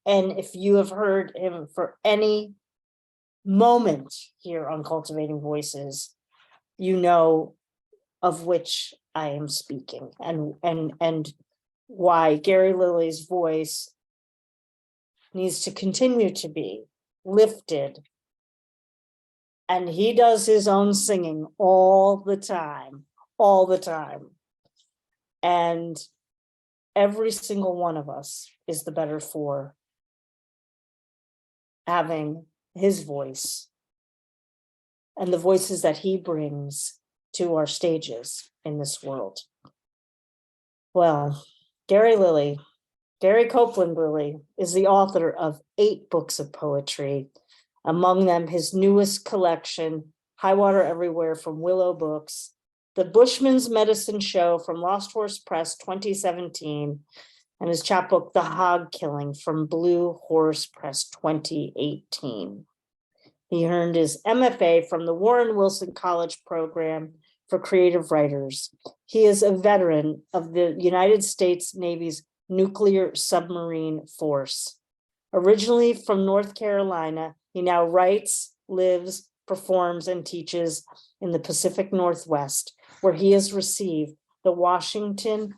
if you have heard him for any moment here on Cultivating Voices, you know of which I am speaking, and why Gary Lilley's voice needs to continue to be lifted. And he does his own singing all the time. And every single one of us is the better for having his voice and the voices that he brings to our stages in this world. Well, Gary Copeland Lilley is the author of 8 books of poetry, among them his newest collection, High Water Everywhere from Willow Books, The Bushman's Medicine Show from Lost Horse Press 2017, and his chapbook, The Hog Killing from Blue Horse Press 2018. He earned his MFA from the Warren Wilson College Program for Creative Writers. He is a veteran of the United States Navy's Nuclear Submarine Force. Originally from North Carolina, he now writes, lives, performs, and teaches in the Pacific Northwest, where he has received the Washington,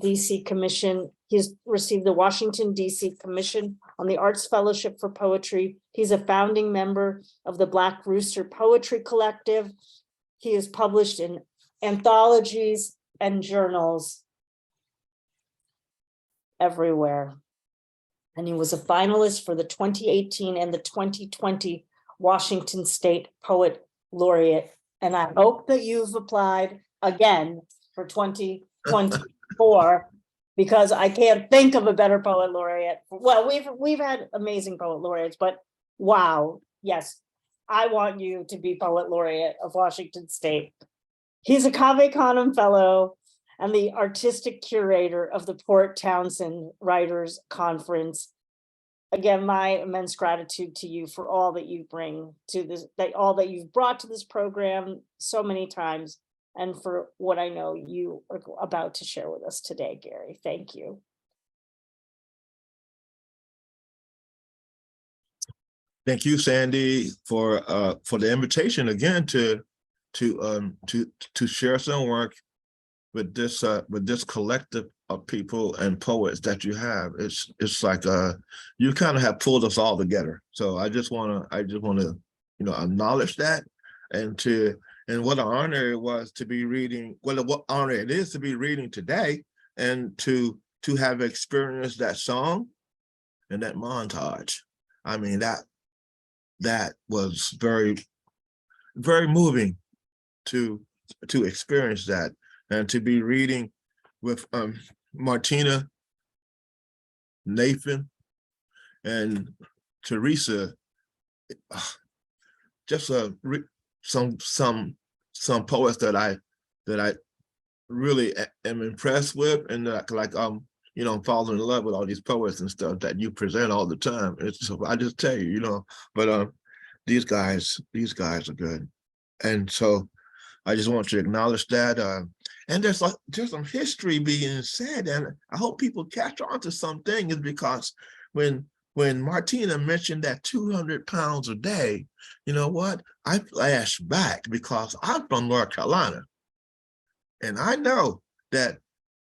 D.C. Commission. He's received the Washington, D.C. Commission on the Arts Fellowship for Poetry. He's a founding member of the Black Rooster Poetry Collective. He is published in anthologies and journals everywhere. And he was a finalist for the 2018 and the 2020 Washington State Poet Laureate. And I hope that you've applied again for 2024, because I can't think of a better poet laureate. Well, we've had amazing poet laureates, but wow, yes, I want you to be poet laureate of Washington State. He's a Cave Canem Fellow and the artistic curator of the Port Townsend Writers Conference. Again, my immense gratitude to you for all that you bring to this, all that you've brought to this program so many times, and for what I know you are about to share with us today, Gary. Thank you.
Thank you, Sandy, for the invitation again to share some work with this collective of people and poets that you have. It's like you kind of have pulled us all together. So I just wanna acknowledge that, and what an honor it was to be reading. What honor it is to be reading today, and to have experienced that song and that montage. I mean, that was very, very moving to experience that, and to be reading with Martina, Nathan, and Teresa. Just some poets that I really am impressed with, and like I'm falling in love with all these poets and stuff that you present all the time. I just tell you, but these guys are good. And so I just want to acknowledge that. And there's some history being said, and I hope people catch on to some things, because when Martina mentioned that 200 pounds a day, you know what? I flash back, because I'm from North Carolina, and I know that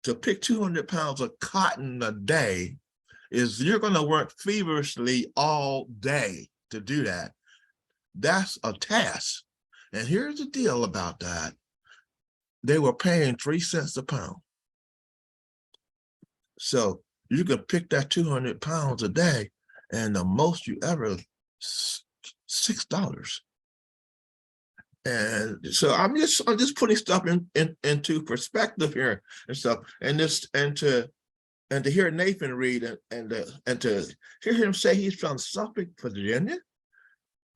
to pick 200 pounds of cotton a day you're going to work feverishly all day to do that. That's a task. And here's the deal about that. They were paying 3 cents a pound. So you could pick that 200 pounds a day, and the most you ever, $6. And so I'm just putting stuff into perspective here and stuff, and to hear Nathan read and to hear him say he's from Suffolk, Virginia.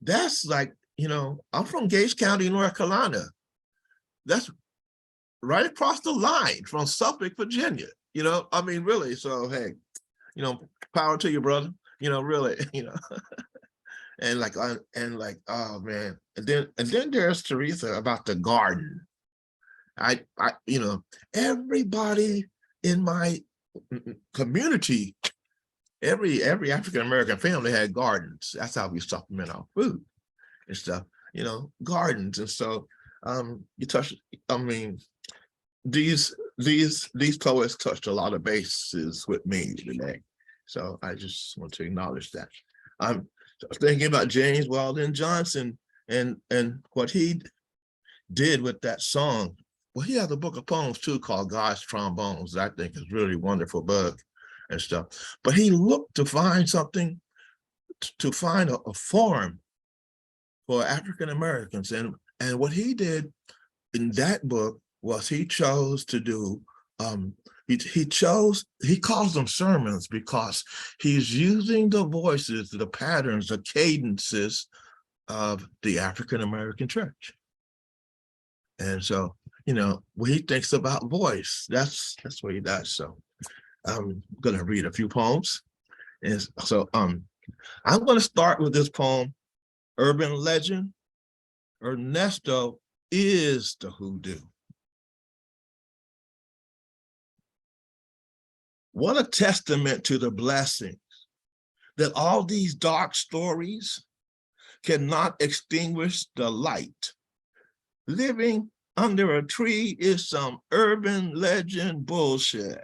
That's like, I'm from Gates County, North Carolina. That's right across the line from Suffolk, Virginia. I mean, really. So hey, power to you, brother. Really. And like, oh man. And then there's Teresa about the garden. I everybody in my community, every African-American family had gardens. That's how we supplement our food and stuff, gardens. And so these poets touched a lot of bases with me today. So I just want to acknowledge that. I'm thinking about James Weldon Johnson and what he did with that song. Well, he has a book of poems too called God's Trombones, that I think is really wonderful book and stuff. But he looked to find something, to find a forum for African Americans. And what he did in that book was he chose to do, he calls them sermons, because he's using the voices, the patterns, the cadences of the African American church. And so, when he thinks about voice, that's what he does. So I'm gonna read a few poems. And so I'm gonna start with this poem, Urban Legend, Ernesto is the hoodoo. What a testament to the blessings that all these dark stories cannot extinguish the light. Living under a tree is some urban legend bullshit.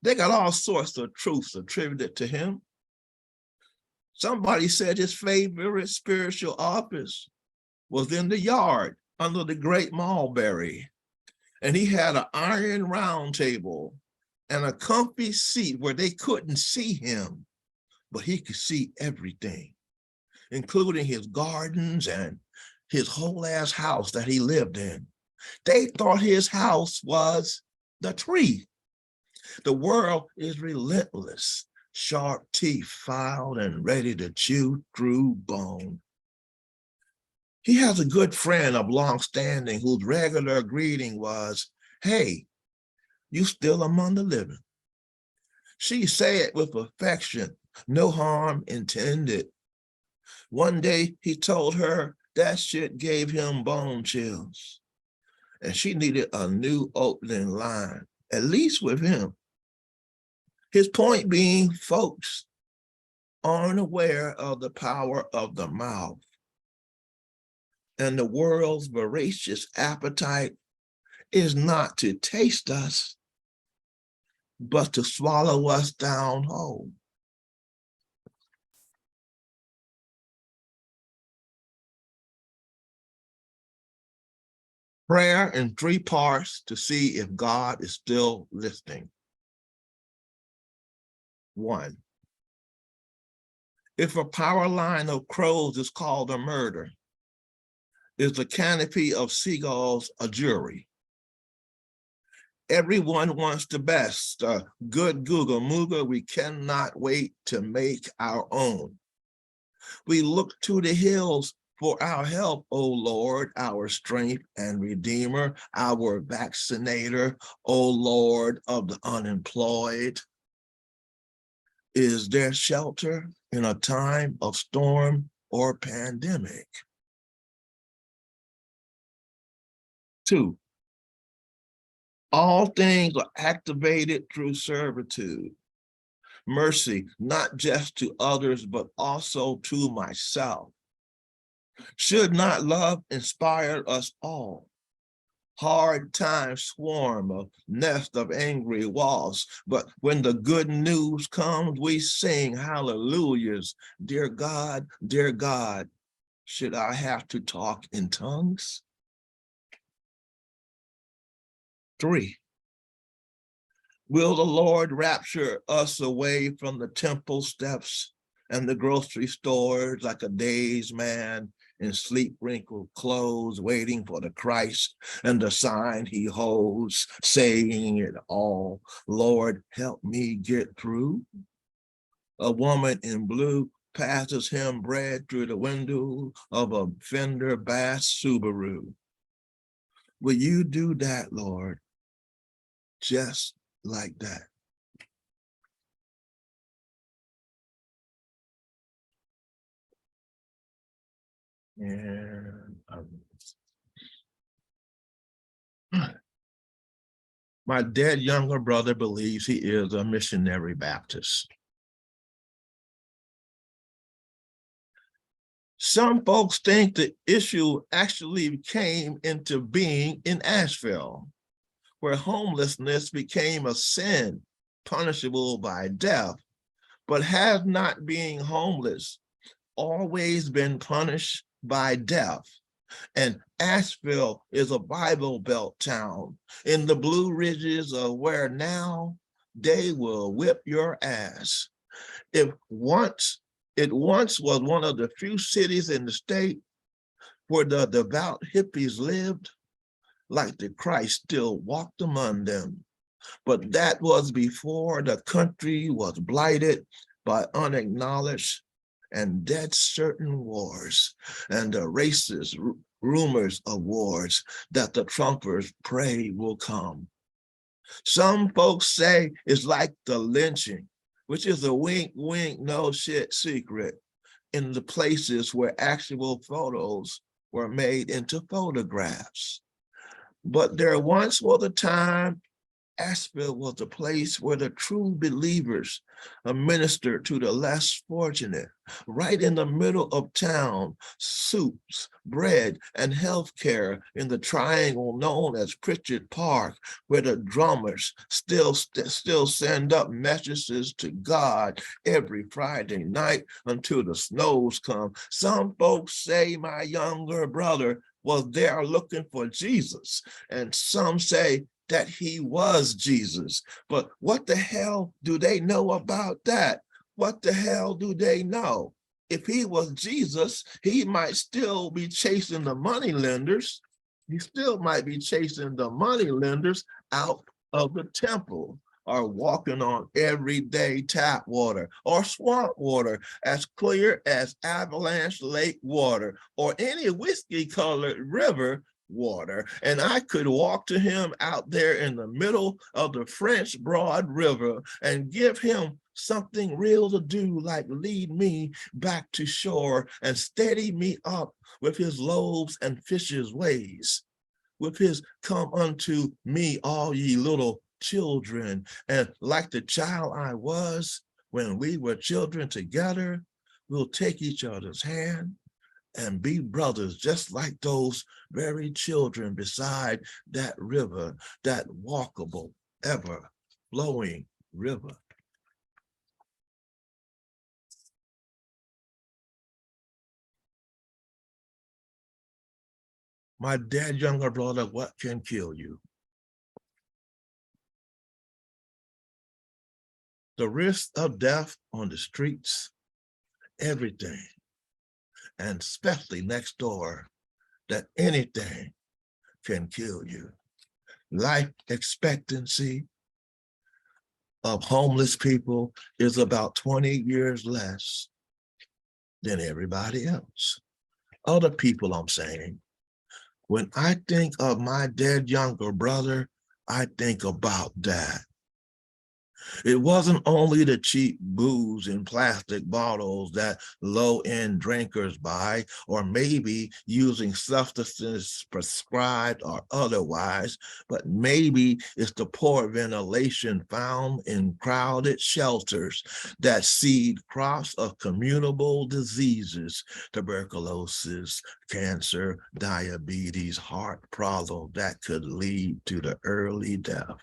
They got all sorts of truths attributed to him. Somebody said his favorite spiritual office was in the yard under the great mulberry, and he had an iron round table and a comfy seat where they couldn't see him, but he could see everything, including his gardens and his whole ass house that he lived in. They thought his house was the tree. The world is relentless, sharp teeth filed and ready to chew through bone. He has a good friend of long standing whose regular greeting was, "Hey, you still among the living." She said with affection, no harm intended. One day he told her that shit gave him bone chills, and she needed a new opening line, at least with him. His point being, folks, unaware of the power of the mouth and the world's voracious appetite is not to taste us, but to swallow us down whole. Prayer in 3 parts to see if God is still listening. 1, if a power line of crows is called a murder, is the canopy of seagulls a jury? Everyone wants the best, good Google Mooga, we cannot wait to make our own. We look to the hills for our help, O Lord, our strength and redeemer, our vaccinator, O Lord of the unemployed. Is there shelter in a time of storm or pandemic? 2, all things are activated through servitude. Mercy, not just to others, but also to myself. Should not love inspire us all? Hard times swarm a nest of angry walls, but when the good news comes, we sing hallelujahs. Dear God, should I have to talk in tongues? 3, will the Lord rapture us away from the temple steps and the grocery stores like a dazed man in sleep-wrinkled clothes, waiting for the Christ and the sign he holds, saying it all, Lord, help me get through? A woman in blue passes him bread through the window of a fender Bass Subaru. Will you do that, Lord? Just like that. And my dead younger brother believes he is a missionary Baptist. Some folks think the issue actually came into being in Asheville, where homelessness became a sin punishable by death, but has not being homeless always been punished by death? And Asheville is a Bible Belt town in the Blue Ridges of where now they will whip your ass. It once was one of the few cities in the state where the devout hippies lived, like the Christ still walked among them. But that was before the country was blighted by unacknowledged and dead certain wars and the racist rumors of wars that the Trumpers pray will come. Some folks say it's like the lynching, which is a wink, wink, no shit secret in the places where actual photos were made into photographs. But there once was a time Asheville was a place where the true believers ministered to the less fortunate. Right in the middle of town, soups, bread, and healthcare in the triangle known as Pritchard Park, where the drummers still send up messages to God every Friday night until the snows come. Some folks say my younger brother was there looking for Jesus, and some say that he was Jesus. But what the hell do they know about that? What the hell do they know? If he was Jesus, he might still be chasing the money lenders. He still might be chasing the money lenders out of the temple, or walking on everyday tap water or swamp water as clear as Avalanche Lake water or any whiskey-colored river water. And I could walk to him out there in the middle of the French Broad River and give him something real to do, like lead me back to shore and steady me up with his loaves and fishes ways, with his come unto me all ye little children, and like the child I was, When we were children together, we'll take each other's hand and be brothers, just like those very children beside that river, that walkable, ever flowing river. My dead younger brother, what can kill you? The risk of death on the streets, everything, and especially next door, that anything can kill you. Life expectancy of homeless people is about 20 years less than everybody else. Other people, I'm saying. When I think of my dead younger brother, I think about that. It wasn't only the cheap booze in plastic bottles that low-end drinkers buy, or maybe using substances prescribed or otherwise, but maybe it's the poor ventilation found in crowded shelters that seed crops of communicable diseases, tuberculosis, cancer, diabetes, heart problems that could lead to the early death.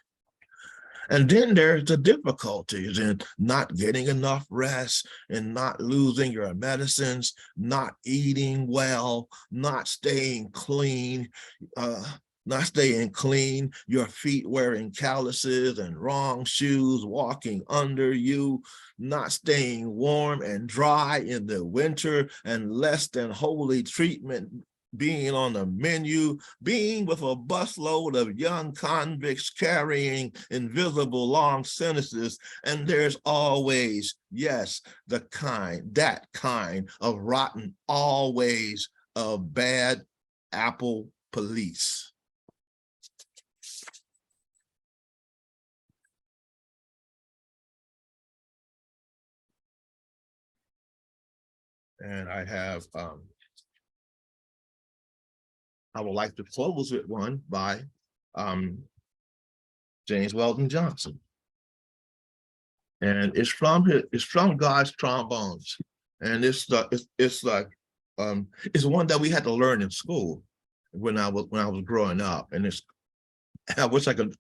And then there's the difficulties in not getting enough rest, and not losing your medicines, not eating well, not staying clean, your feet wearing calluses and wrong shoes, walking under you, not staying warm and dry in the winter, and less than holy treatment being on the menu, being with a busload of young convicts carrying invisible long sentences. And there's always, yes, that kind of rotten always of bad apple police. And I would like to close with one by James Weldon Johnson. And it's from God's Trombones. And it's one that we had to learn in school when I was growing up. And I wish I could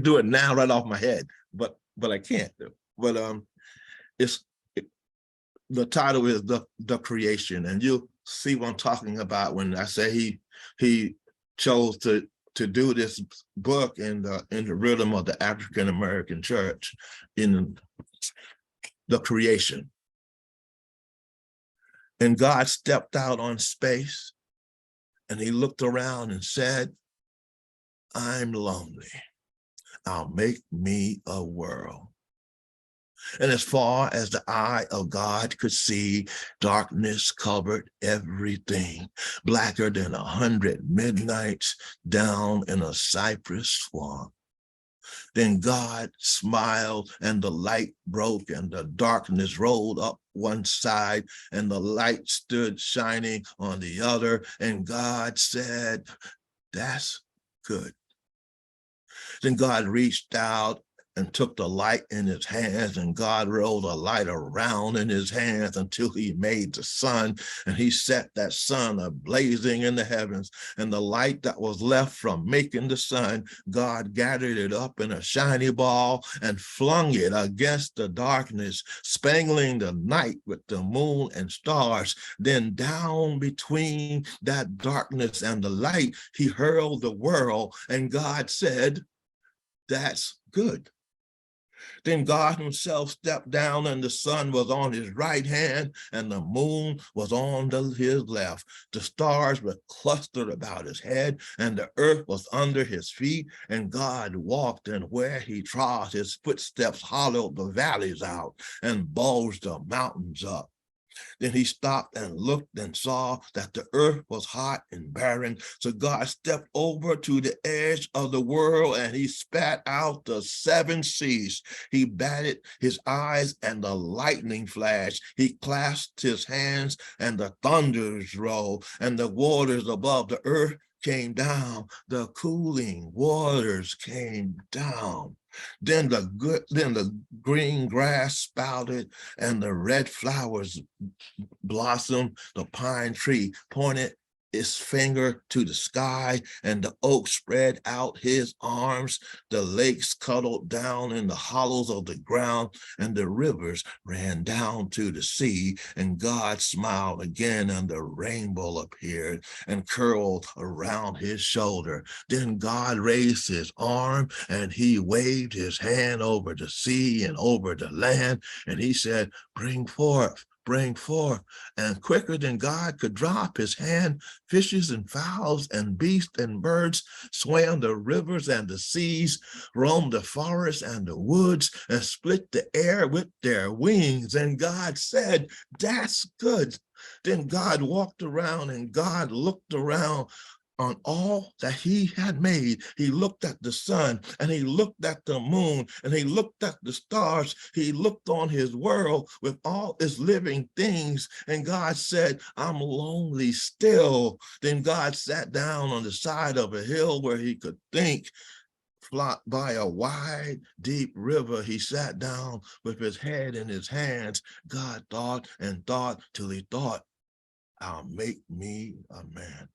do it now right off my head, but I can't do. But the title is the Creation, and you'll see what I'm talking about when I say he chose to do this book in the rhythm of the African American church, in the creation. And God stepped out on space, and he looked around and said, "I'm lonely. I'll make me a world." And as far as the eye of God could see, darkness covered everything, blacker than 100 midnights down in a cypress swamp. Then God smiled, and the light broke, and the darkness rolled up one side, and the light stood shining on the other. And God said, "That's good." Then God reached out and took the light in his hands, and God rolled a light around in his hands until he made the sun, and he set that sun ablazing in the heavens. And the light that was left from making the sun, God gathered it up in a shiny ball and flung it against the darkness, spangling the night with the moon and stars. Then down between that darkness and the light, he hurled the world, and God said, "That's good." Then God himself stepped down, and the sun was on his right hand, and the moon was on his left. The stars were clustered about his head, and the earth was under his feet. And God walked, and where he trod, his footsteps hollowed the valleys out and bulged the mountains up. Then he stopped and looked and saw that the earth was hot and barren. So God stepped over to the edge of the world, and he spat out the 7 seas. He batted his eyes, and the lightning flashed. He clasped his hands, and the thunders rolled, and the waters above the earth came down, the cooling waters came down. Then the green grass sprouted and the red flowers blossomed. The pine tree pointed its finger to the sky, and the oak spread out his arms. The lakes cuddled down in the hollows of the ground, and the rivers ran down to the sea. And God smiled again, and the rainbow appeared and curled around his shoulder. Then God raised his arm, and he waved his hand over the sea and over the land, and he said, bring forth, bring forth. And quicker than God could drop his hand, fishes and fowls and beasts and birds swam the rivers and the seas, roamed the forests and the woods, and split the air with their wings. And God said, that's good. Then God walked around, and God looked around on all that he had made. He looked at the sun, and he looked at the moon, and he looked at the stars. He looked on his world with all its living things, and God said, I'm lonely still. Then God sat down on the side of a hill where he could think. By a wide, deep river, he sat down with his head in his hands. God thought and thought till he thought, I'll make me a man.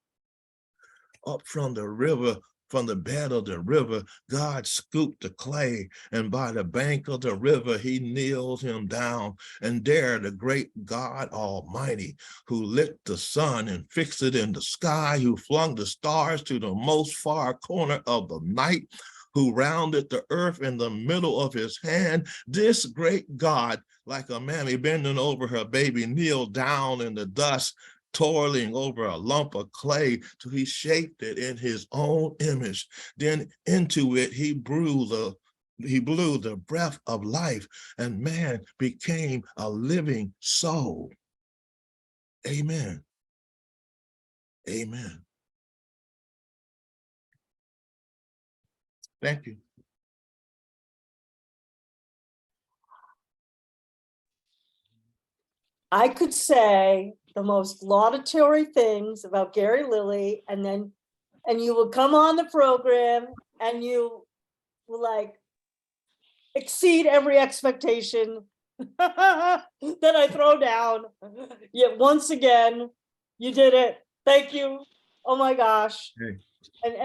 Up from the river, from the bed of the river, God scooped the clay, and by the bank of the river, he kneeled him down. And there the great God Almighty, who lit the sun and fixed it in the sky, who flung the stars to the most far corner of the night, who rounded the earth in the middle of his hand, this great God, like a mammy bending over her baby, kneeled down in the dust, toiling over a lump of clay till he shaped it in his own image. Then into it he blew the breath of life, and man became a living soul. Amen. Amen. Thank you.
I could say the most laudatory things about Gary Lilley, and you will come on the program and you will like exceed every expectation that I throw down. Yet once again, you did it. Thank you. Oh my gosh.
Hey.
And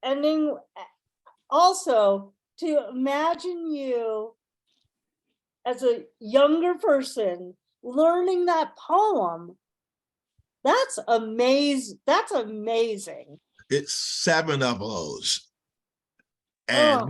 ending also to imagine you as a younger person learning that poem. That's amazing. That's amazing.
It's 7 of those. And
Oh,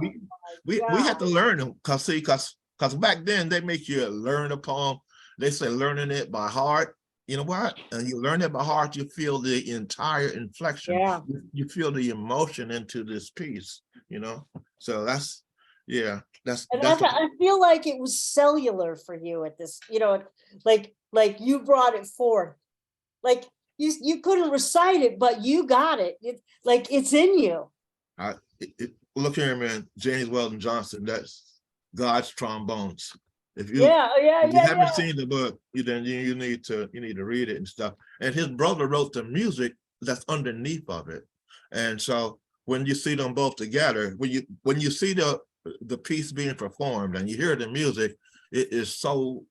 we had to learn them because back then they make you learn a poem. They say learning it by heart. You know what? And you learn it by heart, you feel the entire inflection.
yeah.
You feel the emotion into this piece, you know? So that's, yeah,
And
that's
I feel like it was cellular for you at this, like you brought it forth. Like you couldn't recite it, but you got it. Like it's in you.
Look here, man, James Weldon Johnson, that's God's trombones. If you haven't seen the book, then you need to read it and stuff. And his brother wrote the music that's underneath of it. And so when you see them both together, when you see the piece being performed and you hear the music, it is so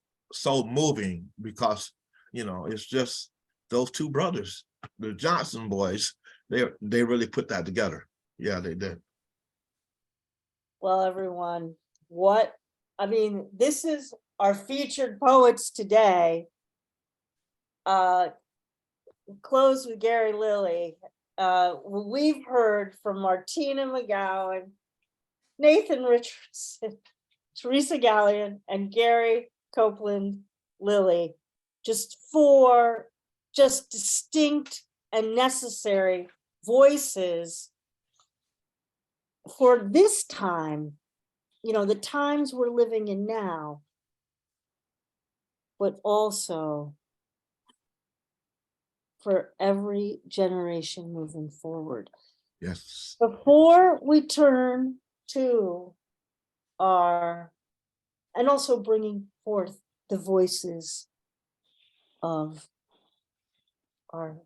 moving because it's just those two brothers, the Johnson boys. They really put that together. Yeah, they did.
Well, everyone, this is our featured poets today. Close with Gary Lilley. We've heard from Martina McGowan, Nathan Richardson, Teresa Gallion, and Gary Copeland Lilley. Just 4 distinct and necessary voices for this time, the times we're living in now, but also for every generation moving forward.
Yes.
Before we turn to and also bringing forth the voices of our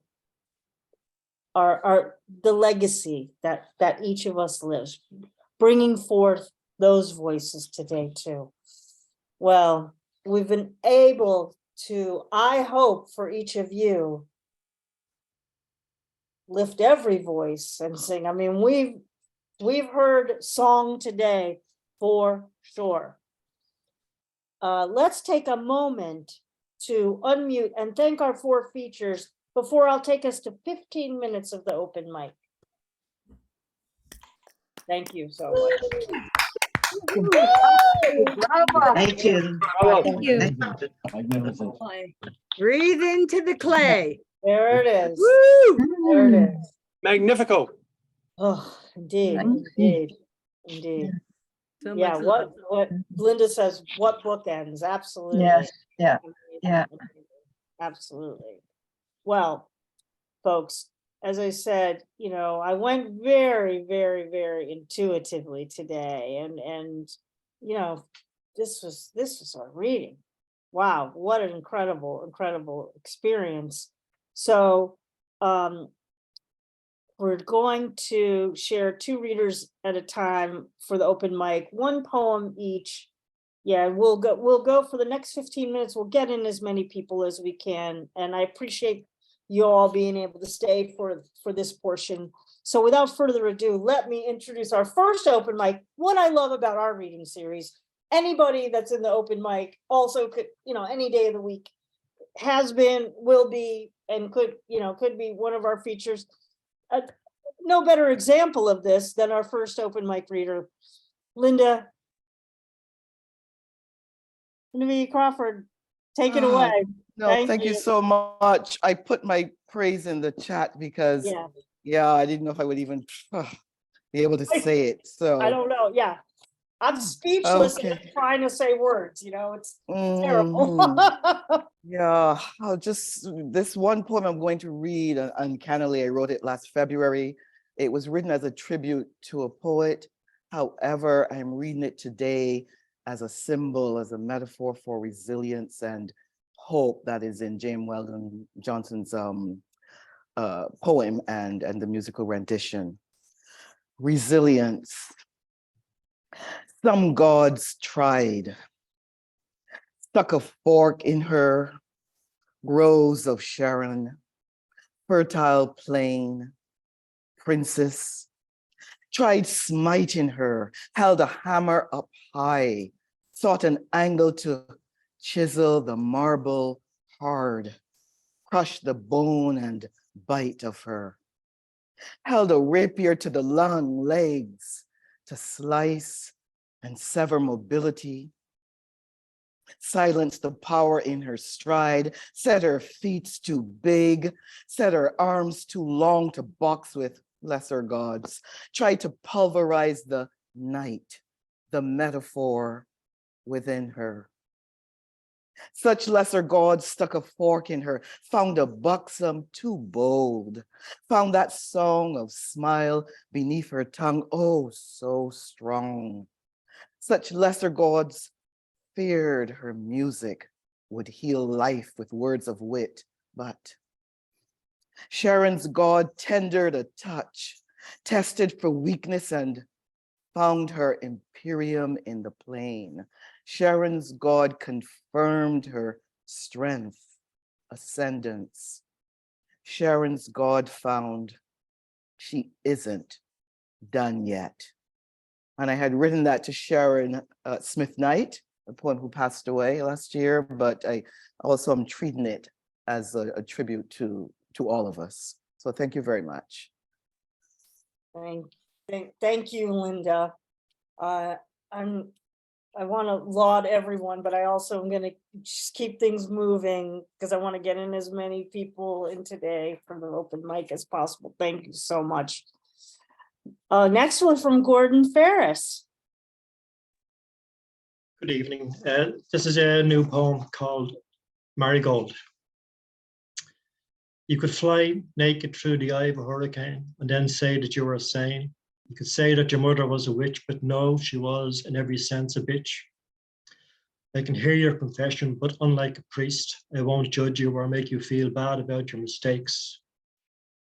the legacy that each of us lives, bringing forth those voices today too. Well, we've been able to, I hope for each of you, lift every voice and sing. I mean, we've heard song today for sure. Let's take a moment to unmute and thank our 4 features before I'll take us to 15 minutes of the open mic. Thank you so much.
Thank you.
Thank you.
Breathe into the clay.
There it is.
Woo!
There it is.
Magnifico.
Oh, indeed,
Thank
indeed, indeed.
So
Yeah,
much
what
love.
Linda says, what bookends, absolutely.
Yes, yeah, yeah.
Absolutely. Well, folks, as I said, I went very, very, very intuitively today, and this was our reading. Wow, what an incredible experience. So we're going to share 2 readers at a time for the open mic, 1 poem each. Yeah, we'll go for the next 15 minutes. We'll get in as many people as we can. And I appreciate you all being able to stay for this portion. So without further ado, let me introduce our first open mic. What I love about our reading series, anybody that's in the open mic also could, any day of the week has been, will be, and could be one of our features. No better example of this than our first open mic reader, Lynda V. Crawford. Take it away.
No, thank you so much. I put my praise in the chat because,
Yeah,
I didn't know if I would even be able to say it. So
I don't know. Yeah, I'm speechless trying to say words. It's terrible.
Yeah, this one poem I'm going to read, uncannily, I wrote it last February. It was written as a tribute to a poet. However, I'm reading it today as a symbol, as a metaphor for resilience and hope that is in James Weldon Johnson's poem and the musical rendition. Resilience. Some gods tried, stuck a fork in her, rose of Sharon, fertile plain, princess, tried smiting her, held a hammer up high, sought an angle to chisel the marble hard, crush the bone and bite of her, held a rapier to the long legs to slice and sever mobility, silence the power in her stride, set her feet too big, set her arms too long to box with lesser gods, tried to pulverize the night, the metaphor within her. Such lesser gods stuck a fork in her, found a buxom too bold, found that song of smile beneath her tongue, oh, so strong. Such lesser gods feared her music would heal life with words of wit, but Sharon's God tendered a touch, tested for weakness and found her imperium in the plain. Sharon's God confirmed her strength, ascendance. Sharon's God found she isn't done yet. And I had written that to Sharon Smith Knight, a poem who passed away last year, but I also am treating it as a tribute to all of us. So thank you very much.
Thank you, Lynda. I want to laud everyone, but I also am going to just keep things moving because I want to get in as many people in today from the open mic as possible. Thank you so much. Next one from Gordon Ferris.
Good evening. This is a new poem called Marigold. You could fly naked through the eye of a hurricane and then say that you were sane. You could say that your mother was a witch, but no, she was in every sense a bitch. I can hear your confession, but unlike a priest, I won't judge you or make you feel bad about your mistakes.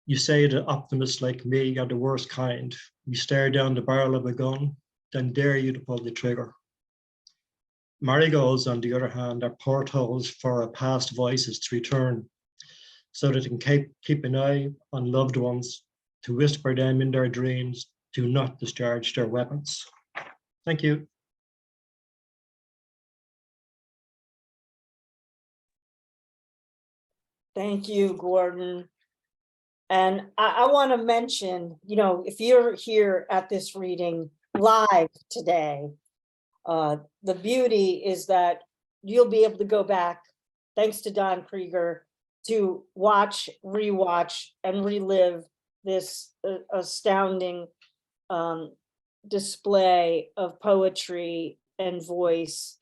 You say that optimists like me are the worst kind. You stare down the barrel of a gun, then dare you to pull the trigger. Marigolds, on the other hand, are portholes for our past voices to return, so that they can keep an eye on loved ones, to whisper them in their dreams, do not discharge their weapons. Thank you.
Thank you, Gordon. And I want to mention, you know, if you're here at this reading live today, the beauty is that you'll be able to go back, thanks to Don Krieger, to watch, rewatch, and relive this astounding display of poetry and voice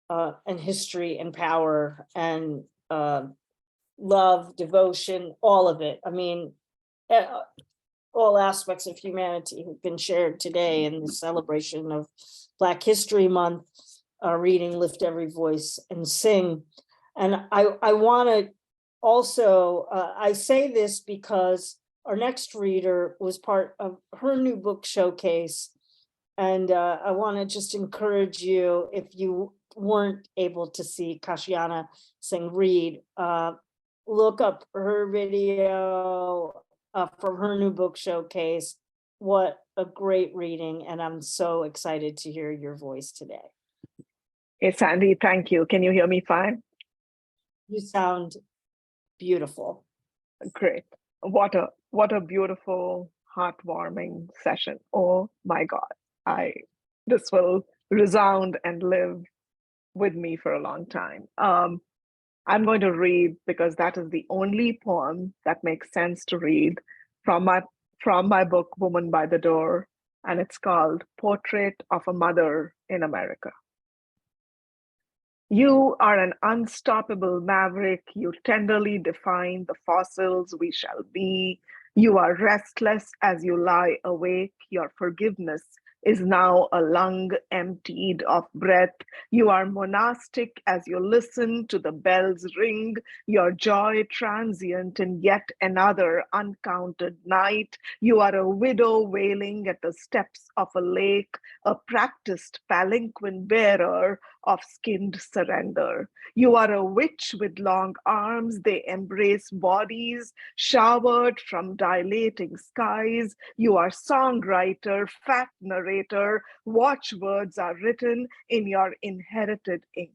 and history and power and love, devotion, all of it. I mean, all aspects of humanity have been shared today in the celebration of Black History Month, reading Lift Every Voice and Sing. And I want to also, I say this because our next reader was part of her new book showcase. And I want to just encourage you, if you weren't able to see Kashiana Singh read, look up her video from her new book showcase. What a great reading. And I'm so excited to hear your voice today.
Hey, Sandy, thank you. Can you hear me fine?
You sound beautiful.
Great. What a beautiful, heartwarming session. Oh my God. This will resound and live with me for a long time. I'm going to read, because that is the only poem that makes sense to read, from my book, Woman by the Door, and it's called Portrait of a Mother in America. You are an unstoppable maverick. You tenderly define the fossils we shall be. You are restless as you lie awake. Your forgiveness is now a lung emptied of breath. You are monastic as you listen to the bells ring. Your joy transient in yet another uncounted night. You are a widow wailing at the steps of a lake, a practiced palanquin bearer of skinned surrender. You are a witch with long arms. They embrace bodies showered from dilating skies. You are songwriter, fact narrator. Watchwords are written in your inherited ink.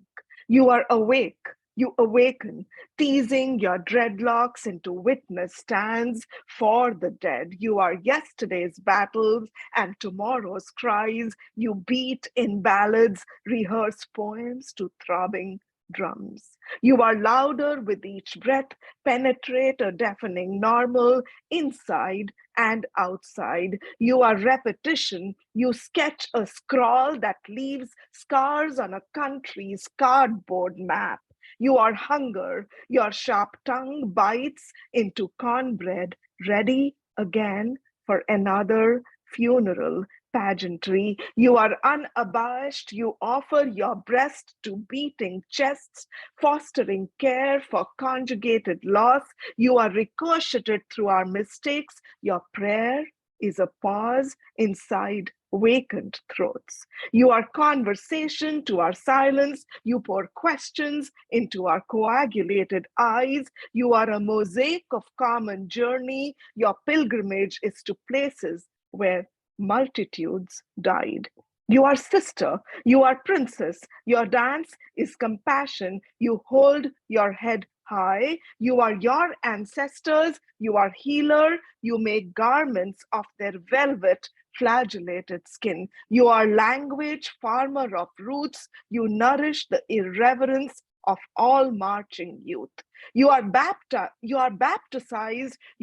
You are awake. You awaken, teasing your dreadlocks into witness stands for the dead. You are yesterday's battles and tomorrow's cries. You beat in ballads, rehearse poems to throbbing drums. You are louder with each breath, penetrate a deafening normal inside and outside. You are repetition. You sketch a scrawl that leaves scars on a country's cardboard map. You are hunger. Your sharp tongue bites into cornbread, ready again for another funeral pageantry. You are unabashed. You offer your breast to beating chests, fostering care for conjugated loss. You are ricocheted through our mistakes. Your prayer is a pause inside vacant throats. You are conversation to our silence. You pour questions into our coagulated eyes. You are a mosaic of common journey. Your pilgrimage is to places where multitudes died. You are sister, you are princess. Your dance is compassion. You hold your head high. You are your ancestors. You are healer. You make garments of their velvet flagellated skin. You are language, farmer of roots. You nourish the irreverence of all marching youth. You are baptized, you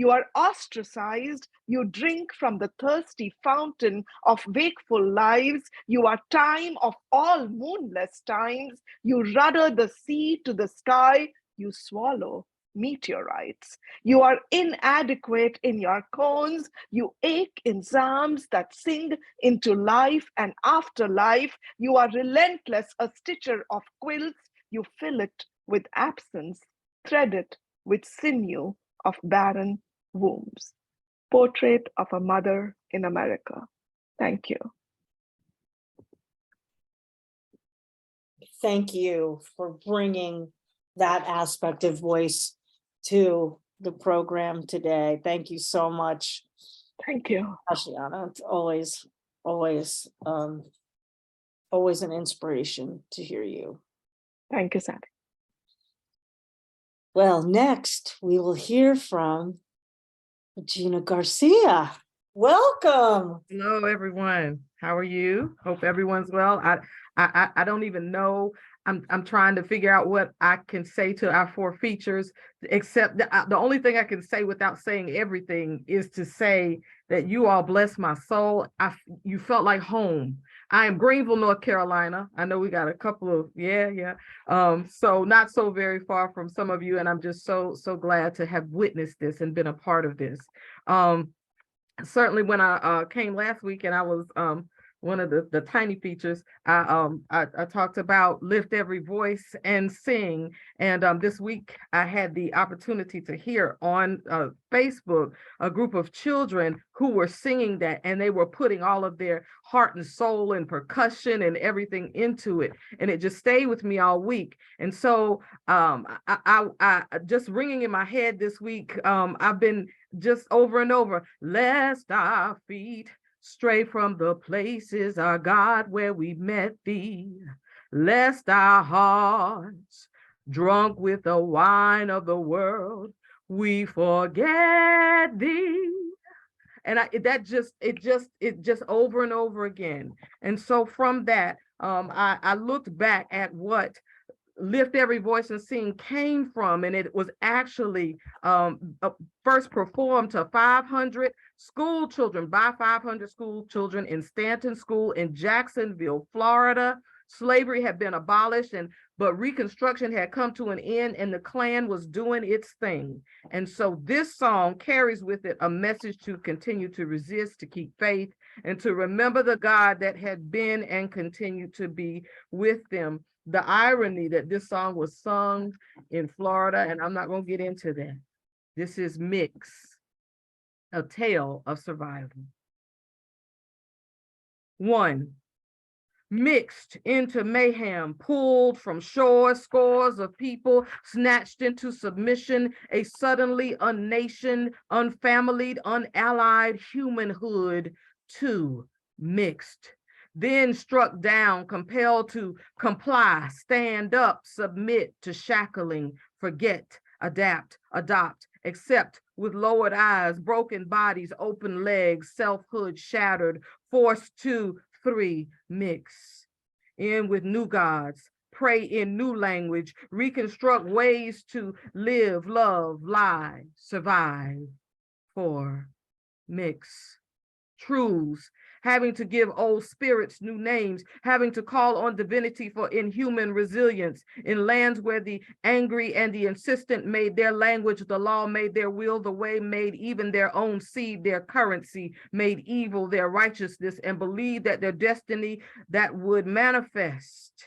are ostracized, you drink from the thirsty fountain of wakeful lives. You are time of all moonless times. You rudder the sea to the sky. You swallow meteorites. You are inadequate in your cones. You ache in psalms that sing into life and afterlife. You are relentless, a stitcher of quilts. You fill it with absence, thread it with sinew of barren wombs. Portrait of a Mother in America. Thank you.
Thank you for bringing that aspect of voice to the program today. Thank you so much,
Thank you.
Kashiana. It's always an inspiration to hear you.
Thank you, Sandy.
Well, next we will hear from Regina Garcia. Welcome.
Hello, everyone. How are you? Hope everyone's well. I don't even know. I'm trying to figure out what I can say to our 4 features, except the only thing I can say without saying everything is to say that you all bless my soul. You felt like home. I am Greenville, North Carolina. I know we got a couple of, so not so very far from some of you. And I'm just so glad to have witnessed this and been a part of this. Certainly when I came last week and I was one of the tiny features, I talked about lift every voice and sing. And this week I had the opportunity to hear on Facebook a group of children who were singing that, and they were putting all of their heart and soul and percussion and everything into it. And it just stayed with me all week. And so I just ringing in my head this week, I've been just over and over, lest our feet stray from the places, our God, where we met thee, lest our hearts, drunk with the wine of the world, we forget thee. And it just over and over again. And so from that, I looked back at what Lift Every Voice and Sing came from, and it was actually first performed to 500 school children by 500 school children in Stanton School in Jacksonville, Florida. Slavery had been abolished, but Reconstruction had come to an end, and the Klan was doing its thing. And so this song carries with it a message to continue to resist, to keep faith, and to remember the God that had been and continued to be with them. The irony that this song was sung in Florida, and I'm not going to get into that. This is Mix, a tale of survival. 1. Mixed into mayhem, pulled from shores, scores of people snatched into submission, a suddenly unnationed, unfamilied, unallied humanhood. 2. Mixed. Then struck down, compelled to comply, stand up, submit to shackling, forget, adapt, adopt, accept with lowered eyes, broken bodies, open legs, selfhood shattered, forced to 3. Mix. In with new gods, pray in new language, reconstruct ways to live, love, lie, survive. 4. Mix. Truths, having to give old spirits new names, having to call on divinity for inhuman resilience in lands where the angry and the insistent made their language the law, made their will the way, made even their own seed their currency, made evil their righteousness, and believed that their destiny that would manifest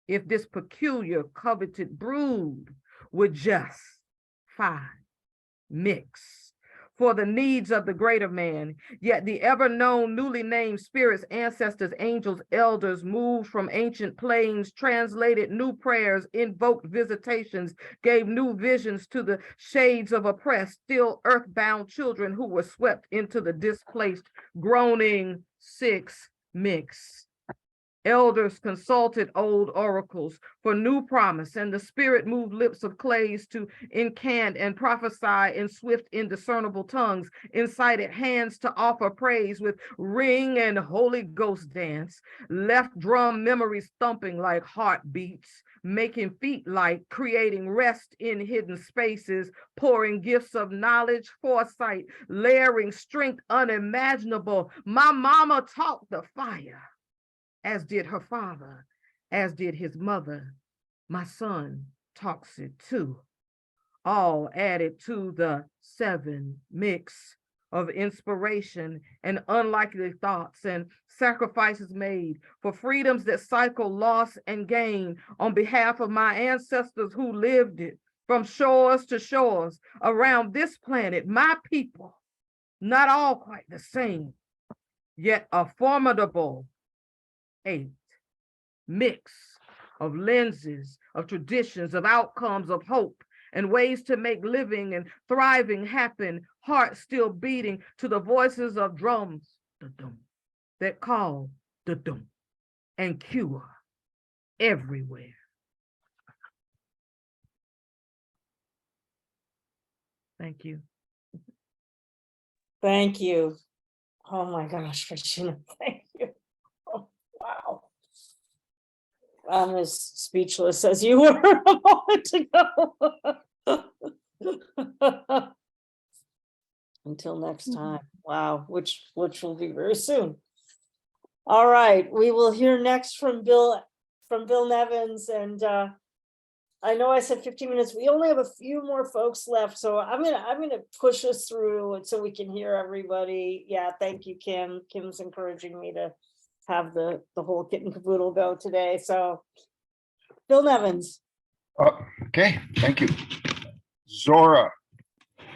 if this peculiar coveted brood would just 5. Mix. For the needs of the greater man, yet the ever-known, newly named spirits, ancestors, angels, elders moved from ancient planes, translated new prayers, invoked visitations, gave new visions to the shades of oppressed, still earthbound children who were swept into the displaced, groaning. 6. Mix. Elders consulted old oracles for new promise, and the spirit moved lips of clays to incant and prophesy in swift, indiscernible tongues, incited hands to offer praise with ring and Holy Ghost dance, left drum memories thumping like heartbeats, making feet light, creating rest in hidden spaces, pouring gifts of knowledge, foresight, layering strength unimaginable. My mama taught the fire, as did her father, as did his mother. My son talks it too. All added to the 7. Mix of inspiration and unlikely thoughts and sacrifices made for freedoms that cycle loss and gain on behalf of my ancestors who lived it, from shores to shores around this planet, my people, not all quite the same, yet a formidable eight, mix of lenses, of traditions, of outcomes, of hope, and ways to make living and thriving happen, hearts still beating to the voices of drums that call and cure everywhere. Thank you.
Thank you. Oh my gosh, Regina, thank you. Oh, wow. I'm as speechless as you were a moment ago. Until next time. Wow, which will be very soon. All right, we will hear next from Bill Nevins, and I know I said 15 minutes. We only have a few more folks left, so I'm gonna push us through it so we can hear everybody. Yeah, thank you, Kim. Kim's encouraging me to have the whole kit and caboodle go today. So, Bill Nevins.
Okay, thank you. Zora.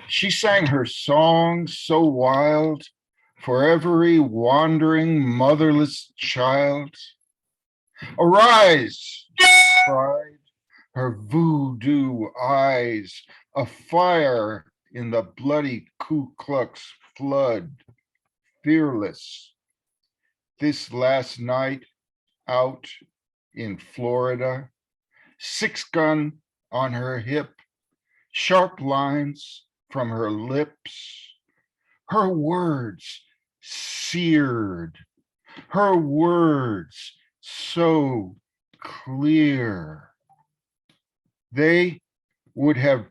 She sang her song so wild for every wandering motherless child. Arise, cried her voodoo eyes, afire in the bloody Ku Klux flood, fearless. This last night out in Florida, 6-gun on her hip, sharp lines from her lips, her words seared, her words so clear. They would have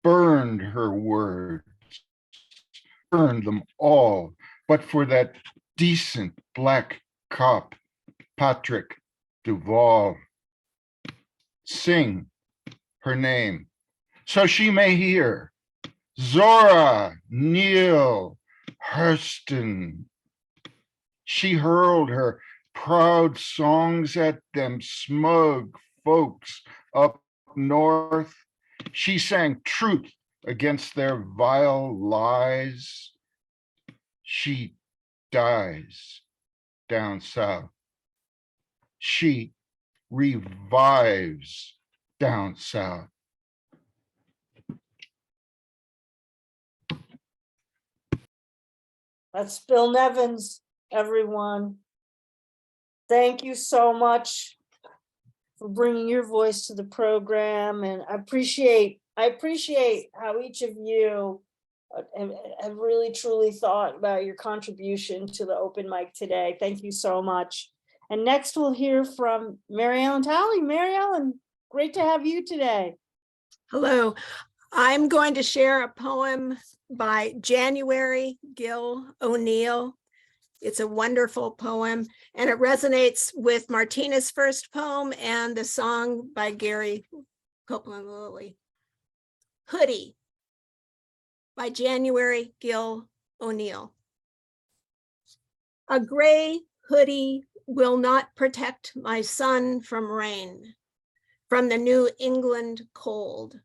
burned her words, burned them all, but for that decent black cop, Patrick Duvall. Sing her name so she may hear. Zora Neale Hurston. She hurled her proud songs at them smug folks up north. She sang truth against their vile lies. She dies down south. She revives down south.
That's Bill Nevins, everyone. Thank you so much for bringing your voice to the program, and I appreciate how each of you have really truly thought about your contribution to the open mic today. Thank you so much. And next we'll hear from Mary Ellen Talley. Mary Ellen, great to have you today.
Hello. I'm going to share a poem by January Gill O'Neill. It's a wonderful poem, and it resonates with Martina's first poem and the song by Gary Copeland Lilley. Hoodie by January Gill O'Neill. A gray hoodie will not protect my son from rain, from the New England cold.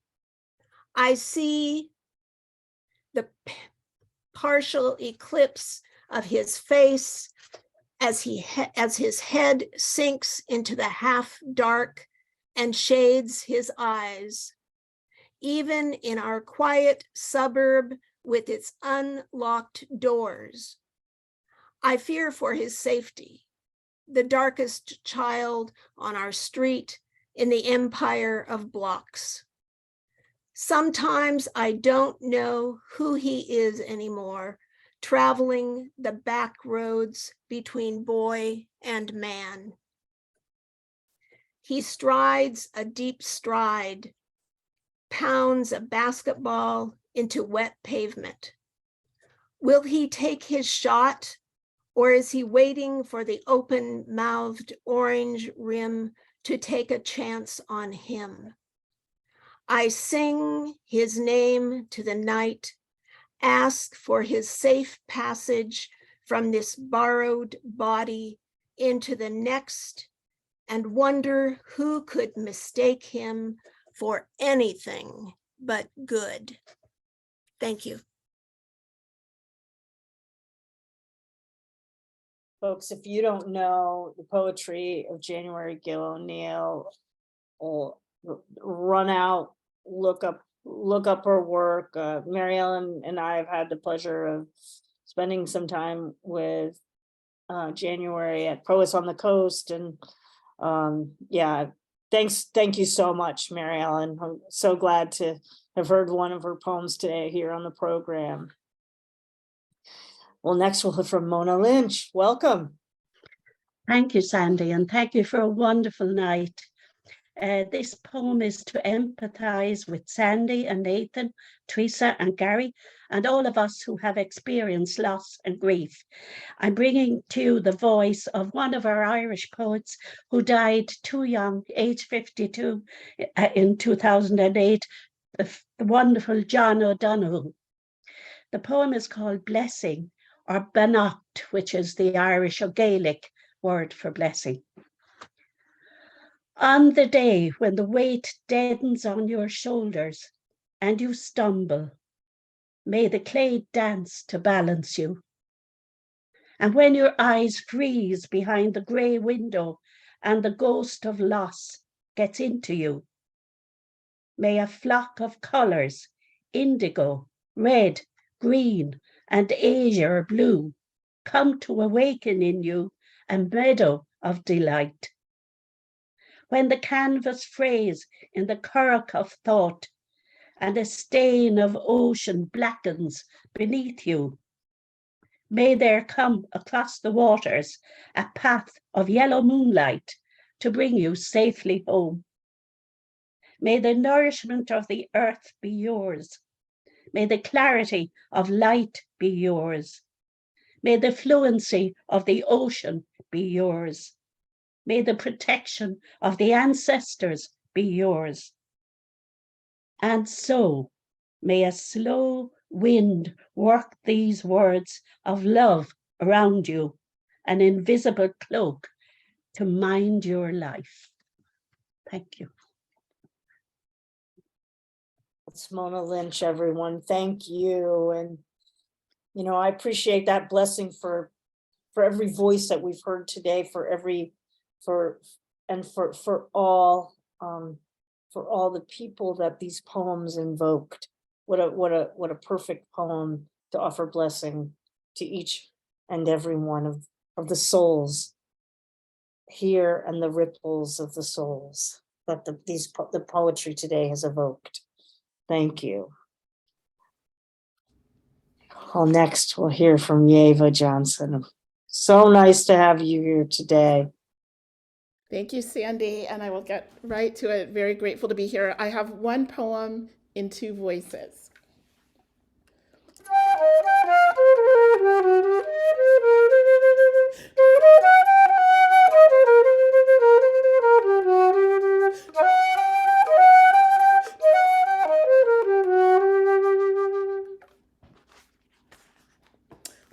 I see the partial eclipse of his face as his head sinks into the half dark and shades his eyes. Even in our quiet suburb with its unlocked doors, I fear for his safety, the darkest child on our street in the empire of blocks. Sometimes I don't know who he is anymore, traveling the back roads between boy and man. He strides a deep stride, pounds a basketball into wet pavement. Will he take his shot, or is he waiting for the open-mouthed orange rim to take a chance on him? I sing his name to the night, ask for his safe passage from this borrowed body into the next, and wonder who could mistake him for anything but good. Thank you.
Folks, if you don't know the poetry of January Gill O'Neill, or run out, look up her work. Mary Ellen and I have had the pleasure of spending some time with January at Poets on the Coast, and yeah, thank you so much, Mary Ellen. I'm so glad to have heard one of her poems today here on the program. Well, next we'll hear from Mona Lynch. Welcome.
Thank you, Sandy, and thank you for a wonderful night. This poem is to empathize with Sandy and Nathan, Teresa and Gary, and all of us who have experienced loss and grief. I'm bringing to you the voice of one of our Irish poets who died too young, age 52, in 2008, the wonderful John O'Donoghue. The poem is called Blessing, or Beannacht, which is the Irish or Gaelic word for blessing. On the day when the weight deadens on your shoulders and you stumble, may the clay dance to balance you. And when your eyes freeze behind the grey window and the ghost of loss gets into you, may a flock of colours, indigo, red, green, and azure blue, come to awaken in you a meadow of delight. When the canvas frays in the currach of thought and a stain of ocean blackens beneath you, may there come across the waters a path of yellow moonlight to bring you safely home. May the nourishment of the earth be yours. May the clarity of light be yours. May the fluency of the ocean be yours. May the protection of the ancestors be yours. And so may a slow wind work these words of love around you, an invisible cloak to mind your life. Thank you.
It's Mona Lynch, everyone. Thank you. And, you know, I appreciate that blessing for every voice that we've heard today, for all the people that these poems invoked. What a perfect poem to offer blessing to each and every one of the souls here, and the ripples of the souls that the poetry today has evoked. Thank you. Well, next we'll hear from Yeva Johnson. So nice to have you here today.
Thank you, Sandy, and I will get right to it. Very grateful to be here. I have one poem in two voices.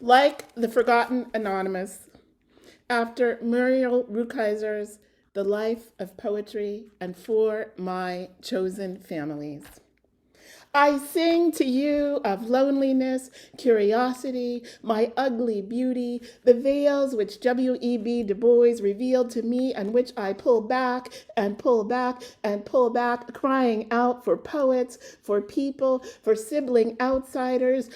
Like the Forgotten Anonymous, after Muriel Rukeyser's The Life of Poetry and For My Chosen Families. I sing to you of loneliness, curiosity, my ugly beauty, the veils which W.E.B. Du Bois revealed to me and which I pull back and pull back and pull back, crying out for poets, for people, for sibling outsiders,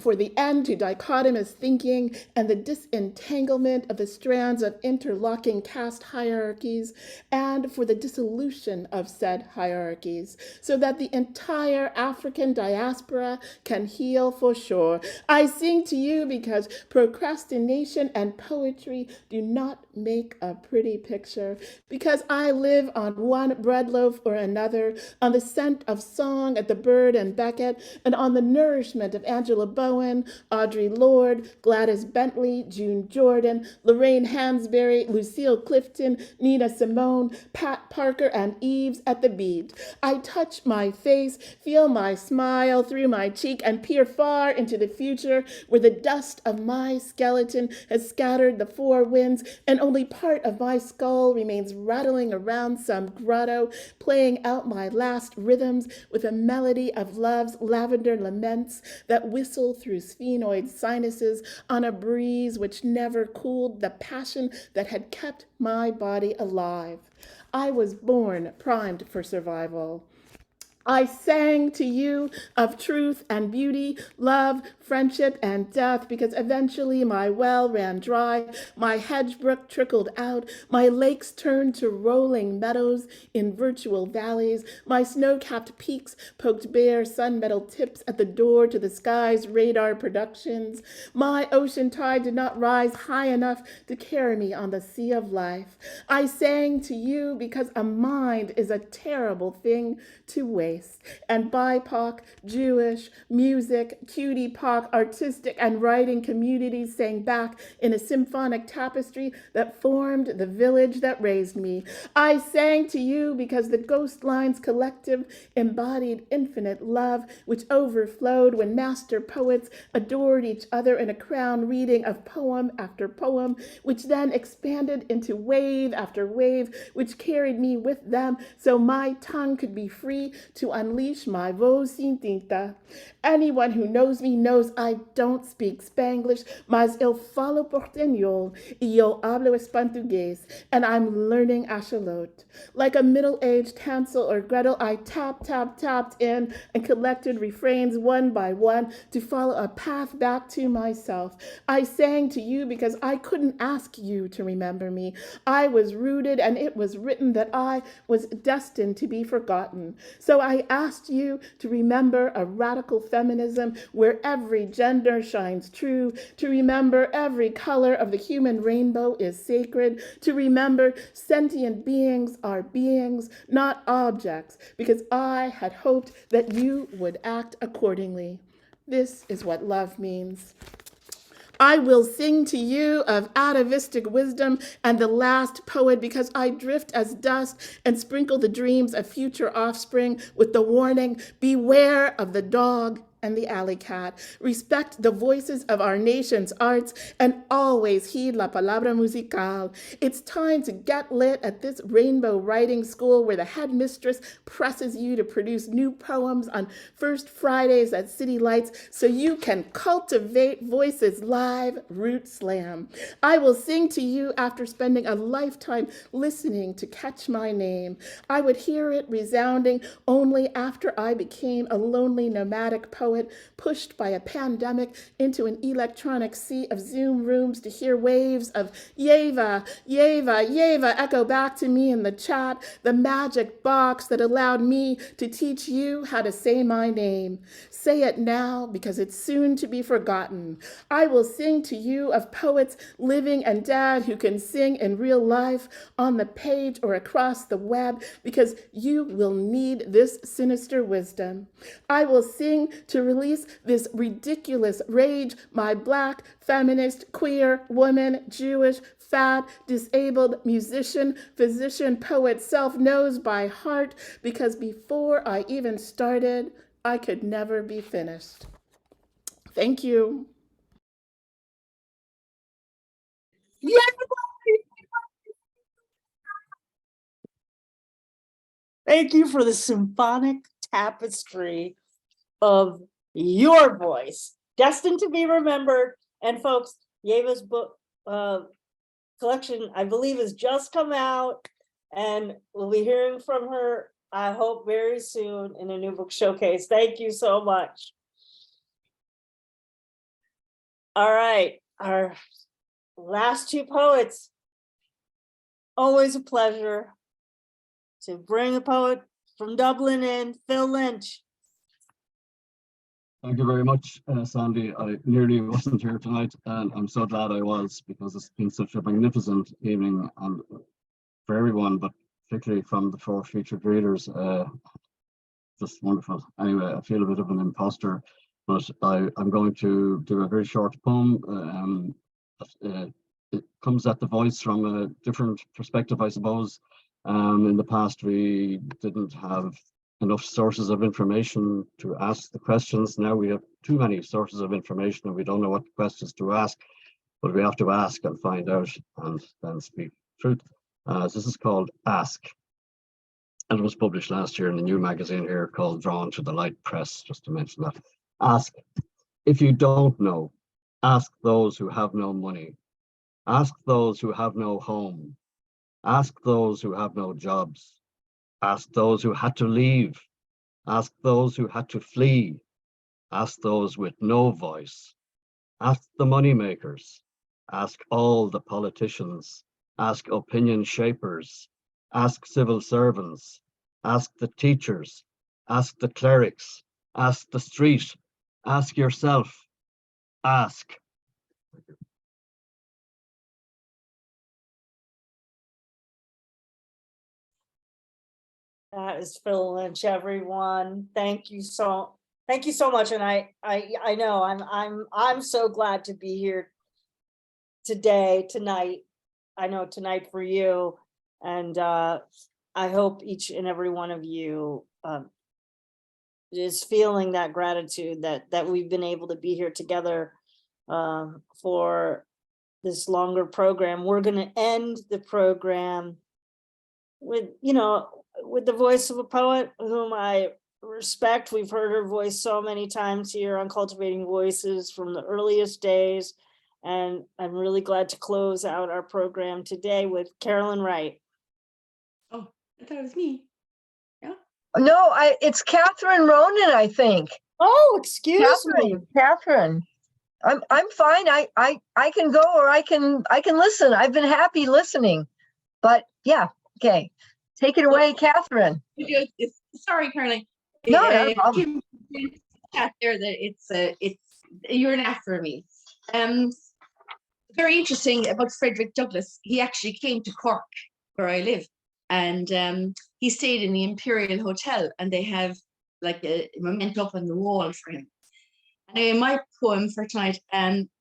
for the end to dichotomous thinking and the disentanglement of the strands of interlocking caste hierarchies, and for the dissolution of said hierarchies, so that the entire African diaspora can heal for sure. I sing to you because procrastination and poetry do not make a pretty picture, because I live on one bread loaf or another, on the scent of song at the Bird and Beckett, and on the nourishment of Angela McGowan, Audre Lorde, Gladys Bentley, June Jordan, Lorraine Hansberry, Lucille Clifton, Nina Simone, Pat Parker, and Eves at the beat. I touch my face, feel my smile through my cheek, and peer far into the future where the dust of my skeleton has scattered the four winds, and only part of my skull remains rattling around some grotto, playing out my last rhythms with a melody of love's lavender laments that whistle through sphenoid sinuses on a breeze which never cooled the passion that had kept my body alive. I was born primed for survival. I sang to you of truth and beauty, love, friendship, and death, because eventually my well ran dry, my hedge brook trickled out, my lakes turned to rolling meadows in virtual valleys, my snow-capped peaks poked bare sun-metal tips at the door to the sky's radar productions. My ocean tide did not rise high enough to carry me on the sea of life. I sang to you because a mind is a terrible thing to waste. And BIPOC, Jewish, music, cutie POC, artistic and writing communities sang back in a symphonic tapestry that formed the village that raised me. I sang to you because the Ghost Lines Collective embodied infinite love, which overflowed when master poets adored each other in a crown reading of poem after poem, which then expanded into wave after wave, which carried me with them so my tongue could be free to unleash my voz sin tinta. Anyone who knows me knows I don't speak Spanglish, mas eu falo portuñol, y yo hablo espantugués, and I'm learning Ashalot. Like a middle-aged Hansel or Gretel, I tapped in and collected refrains one by one to follow a path back to myself. I sang to you because I couldn't ask you to remember me. I was rooted, and it was written that I was destined to be forgotten. So I asked you to remember a radical feminism where every gender shines true, to remember every color of the human rainbow is sacred, to remember sentient beings are beings, not objects, because I had hoped that you would act accordingly. This is what love means. I will sing to you of atavistic wisdom and the last poet, because I drift as dust and sprinkle the dreams of future offspring with the warning, beware of the dog and the alley cat. Respect the voices of our nation's arts and always heed la palabra musical. It's time to get lit at this rainbow writing school where the headmistress presses you to produce new poems on first Fridays at City Lights so you can cultivate voices live root slam. I will sing to you after spending a lifetime listening to Catch My Name. I would hear it resounding only after I became a lonely nomadic poet pushed by a pandemic into an electronic sea of Zoom rooms to hear waves of Yeva, Yeva, Yeva echo back to me in the chat, the magic box that allowed me to teach you how to say my name. Say it now because it's soon to be forgotten. I will sing to you of poets living and dead who can sing in real life, on the page or across the web, because you will need this sinister wisdom. I will sing to release this ridiculous rage my Black, feminist, queer, woman, Jewish, fat, disabled, musician, physician, poet self knows by heart, because before I even started, I could never be finished. Thank you.
Thank you for the symphonic tapestry of your voice, destined to be remembered. And folks, Yeva's book collection, I believe, has just come out, and we'll be hearing from her, I hope, very soon in a new book showcase. Thank you so much. All right, our last two poets. Always a pleasure to bring a poet from Dublin in, Phil Lynch.
Thank you very much, Sandy. I nearly wasn't here tonight, and I'm so glad I was, because it's been such a magnificent evening and for everyone, but particularly from the four featured readers. Just wonderful. Anyway, I feel a bit of an imposter but I'm going to do a very short poem. It comes at the voice from a different perspective, I suppose. In the past, we didn't have enough sources of information to ask the questions. Now we have too many sources of information and we don't know what questions to ask, but we have to ask and find out and then speak truth. This is called Ask. And it was published last year in a new magazine here called Drawn to the Light Press, just to mention that. Ask. If you don't know, ask those who have no money. Ask those who have no home. Ask those who have no jobs. Ask those who had to leave. Ask those who had to flee. Ask those with no voice. Ask the money makers. Ask all the politicians. Ask opinion shapers. Ask civil servants. Ask the teachers. Ask the clerics. Ask the street. Ask yourself. Ask.
That is Phil Lynch, everyone. Thank you so much. And I know I'm so glad to be here tonight. I know tonight for you. And I hope each and every one of you is feeling that gratitude that we've been able to be here together for this longer program. We're going to end the program with the voice of a poet whom I respect. We've heard her voice so many times here on Cultivating Voices from the earliest days. And I'm really glad to close out our program today with Carolyn Wright.
Oh, I thought it was me. Yeah.
No, it's Catherine Ronan, I think.
Oh, excuse me.
Catherine. I'm fine. I can go or I can listen. I've been happy listening. But yeah, okay. Take it away, Catherine.
Sorry, Carolyn.
No, not a problem.
Chat there that it's you're an after me. Very interesting about Frederick Douglass. He actually came to Cork, where I live, and he stayed in the Imperial Hotel, and they have like a memento up on the wall for him. And my poem for tonight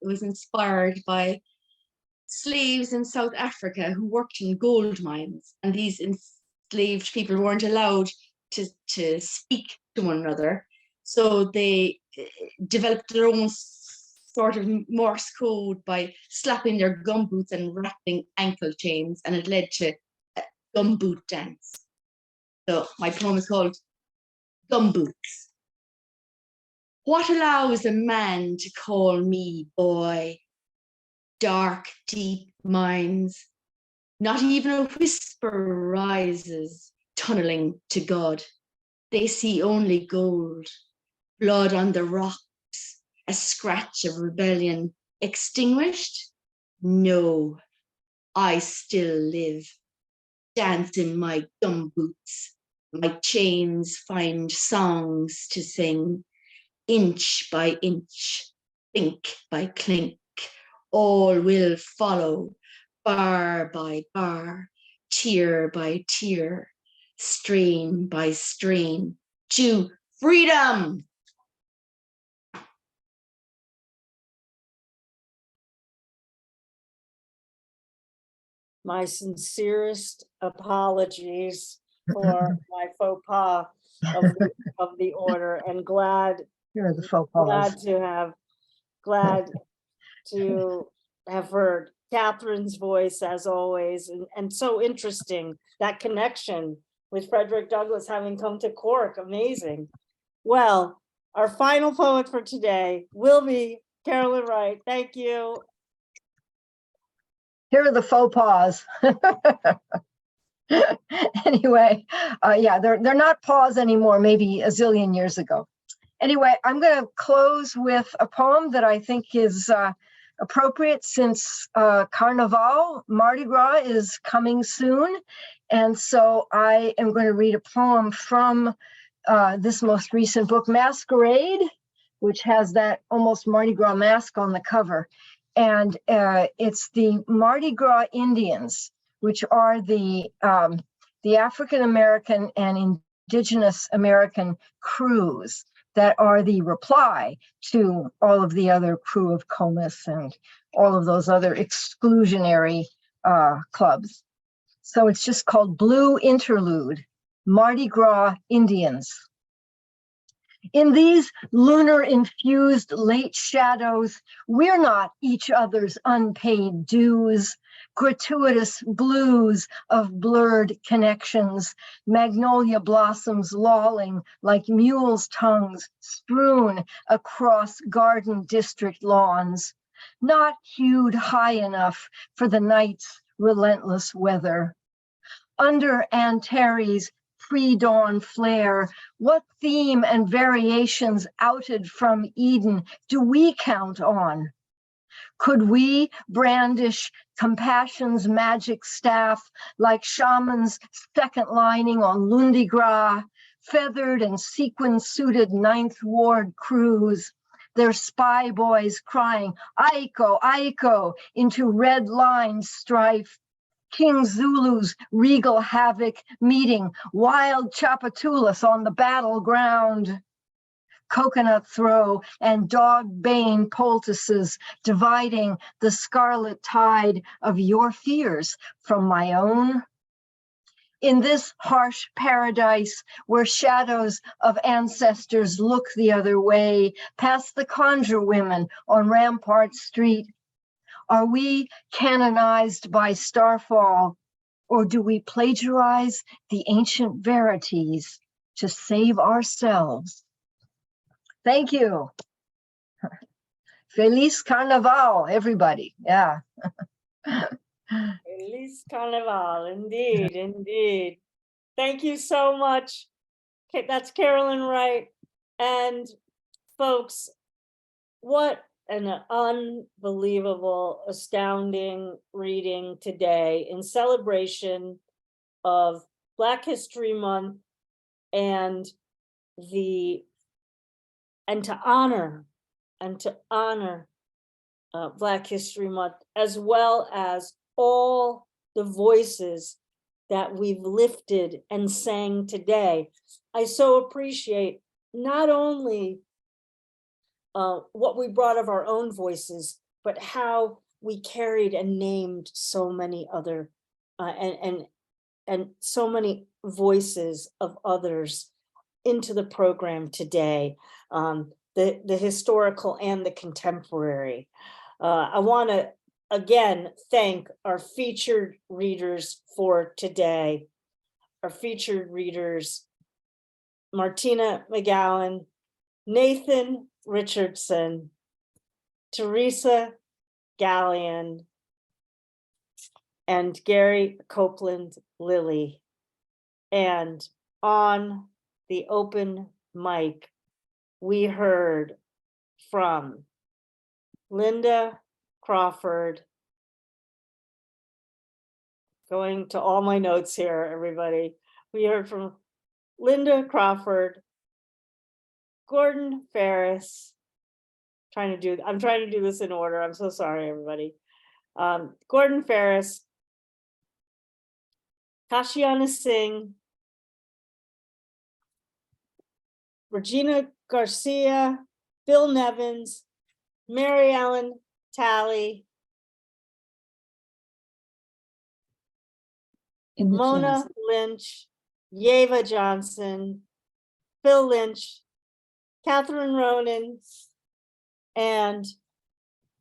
was inspired by slaves in South Africa who worked in gold mines, and these enslaved people weren't allowed to speak to one another, so they developed their own sort of Morse code by slapping their gumboots and wrapping ankle chains, and it led to a gumboot dance. So my poem is called Gumboots. What allows a man to call me boy? Dark, deep minds. Not even a whisper rises, tunneling to God. They see only gold, blood on the rocks, a scratch of rebellion. Extinguished? No, I still live. Dance in my gumboots. My chains find songs to sing. Inch by inch, clink by clink, all will follow, bar by bar, tear by tear, strain by strain, to freedom.
My sincerest apologies for my faux pas of the order, and glad
You're the faux pas.
glad to have heard Catherine's voice as always, and so interesting, that connection with Frederick Douglass having come to Cork. Amazing. Well, our final poet for today will be Carolyn Wright. Thank you.
Here are the faux pas. Anyway, yeah, they're not paws anymore, maybe a zillion years ago. Anyway, I'm going to close with a poem that I think is appropriate since Carnival, Mardi Gras is coming soon. And so I am going to read a poem from this most recent book, Masquerade, which has that almost Mardi Gras mask on the cover. And it's the Mardi Gras Indians, which are the African American and Indigenous American crews that are the reply to all of the other crew of Comus and all of those other exclusionary clubs. So it's just called Blue Interlude, Mardi Gras Indians. In these lunar-infused late shadows, we're not each other's unpaid dues, gratuitous blues of blurred connections, magnolia blossoms lolling like mules' tongues strewn across garden district lawns, not hewed high enough for the night's relentless weather. Under Antares' pre-dawn flare, what theme and variations outed from Eden do we count on? Could we brandish compassion's magic staff like shamans' second lining on Lundi Gras, feathered and sequin-suited Ninth Ward crews, their spy boys crying, Aiko, Aiko, into red line strife, King Zulu's regal havoc meeting wild Chapatulas on the battleground, coconut throw and dog bane poultices dividing the scarlet tide of your fears from my own. In this harsh paradise where shadows of ancestors look the other way, past the conjure women on Rampart Street, are we canonized by starfall, or do we plagiarize the ancient verities to save ourselves? Thank you. Feliz Carnaval, everybody. Yeah.
Feliz Carnaval, indeed, indeed. Thank you so much. Okay, that's Carolyn Wright. And folks, what an unbelievable, astounding reading today in celebration of Black History Month and to honor Black History Month, as well as all the voices that we've lifted and sang today. I so appreciate not only what we brought of our own voices, but how we carried and named so many other and so many voices of others into the program today, the historical and the contemporary. I want to again thank our featured readers for today. Our featured readers, Martina McGowan, Nathan Richardson, Teresa Gallion, and Gary Copeland Lilley. And on the open mic, we heard from Lynda Crawford. Going to all my notes here, everybody. We heard from Lynda Crawford, Gordon Ferris. I'm trying to do this in order. I'm so sorry, everybody. Gordon Ferris, Kashiana Singh, Regina Garcia, Bill Nevins, Mary Ellen Talley, Mona Lynch, Yeva Johnson, Phil Lynch, Catherine Ronan, and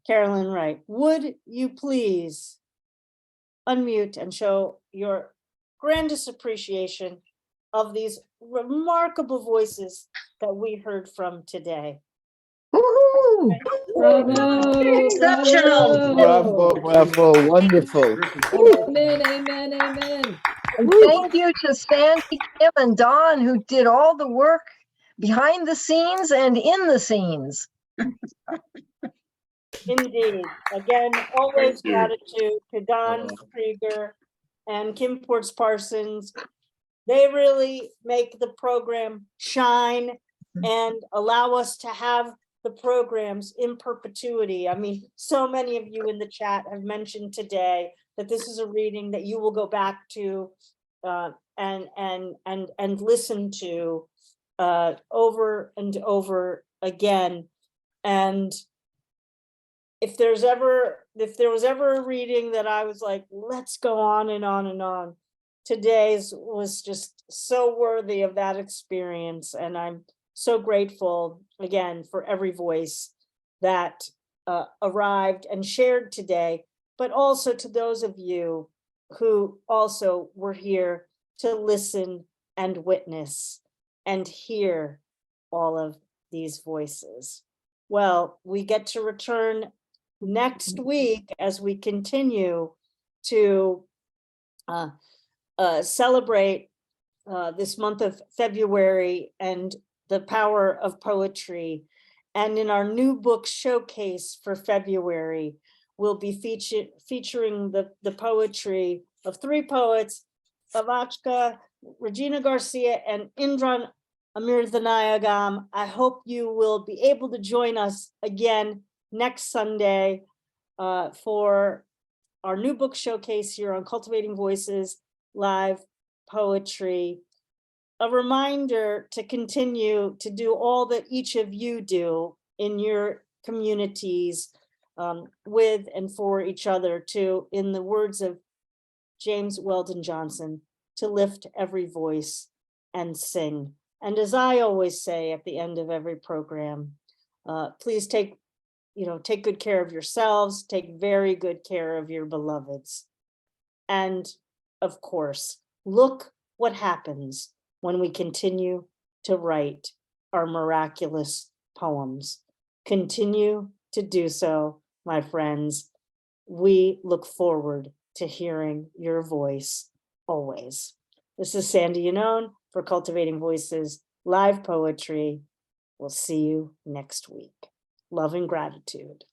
Carolyn Wright. Would you please unmute and show your grandest appreciation of these remarkable voices that we heard from today?
Woohoo! Bravo!
Exceptional.
Bravo, bravo, wonderful.
Amen, amen, amen.
And thank you to Sandy, Kim, and Don, who did all the work behind the scenes and in the scenes.
Indeed. Again, always
Thank you.
gratitude to Don Krieger and Kim Ports Parsons. They really make the program shine and allow us to have the programs in perpetuity. I mean, so many of you in the chat have mentioned today that this is a reading that you will go back to and listen to over and over again. And if there was ever a reading that I was like, let's go on and on and on, today's was just so worthy of that experience. And I'm so grateful again for every voice that arrived and shared today, but also to those of you who also were here to listen and witness and hear all of these voices. Well, we get to return next week as we continue to celebrate this month of February and the power of poetry. And in our new book showcase for February, we'll be featuring the poetry of three poets, Avachka, Regina Garcia, and Indran Amirthanayagam. I hope you will be able to join us again next Sunday for our new book showcase here on Cultivating Voices Live Poetry. A reminder to continue to do all that each of you do in your communities with and for each other, to, in the words of James Weldon Johnson, to lift every voice and sing. And as I always say at the end of every program, please take good care of yourselves, take very good care of your beloveds. And of course, look what happens when we continue to write our miraculous poems. Continue to do so, my friends. We look forward to hearing your voice always. This is Sandy Yannone for Cultivating Voices Live Poetry. We'll see you next week. Love and gratitude.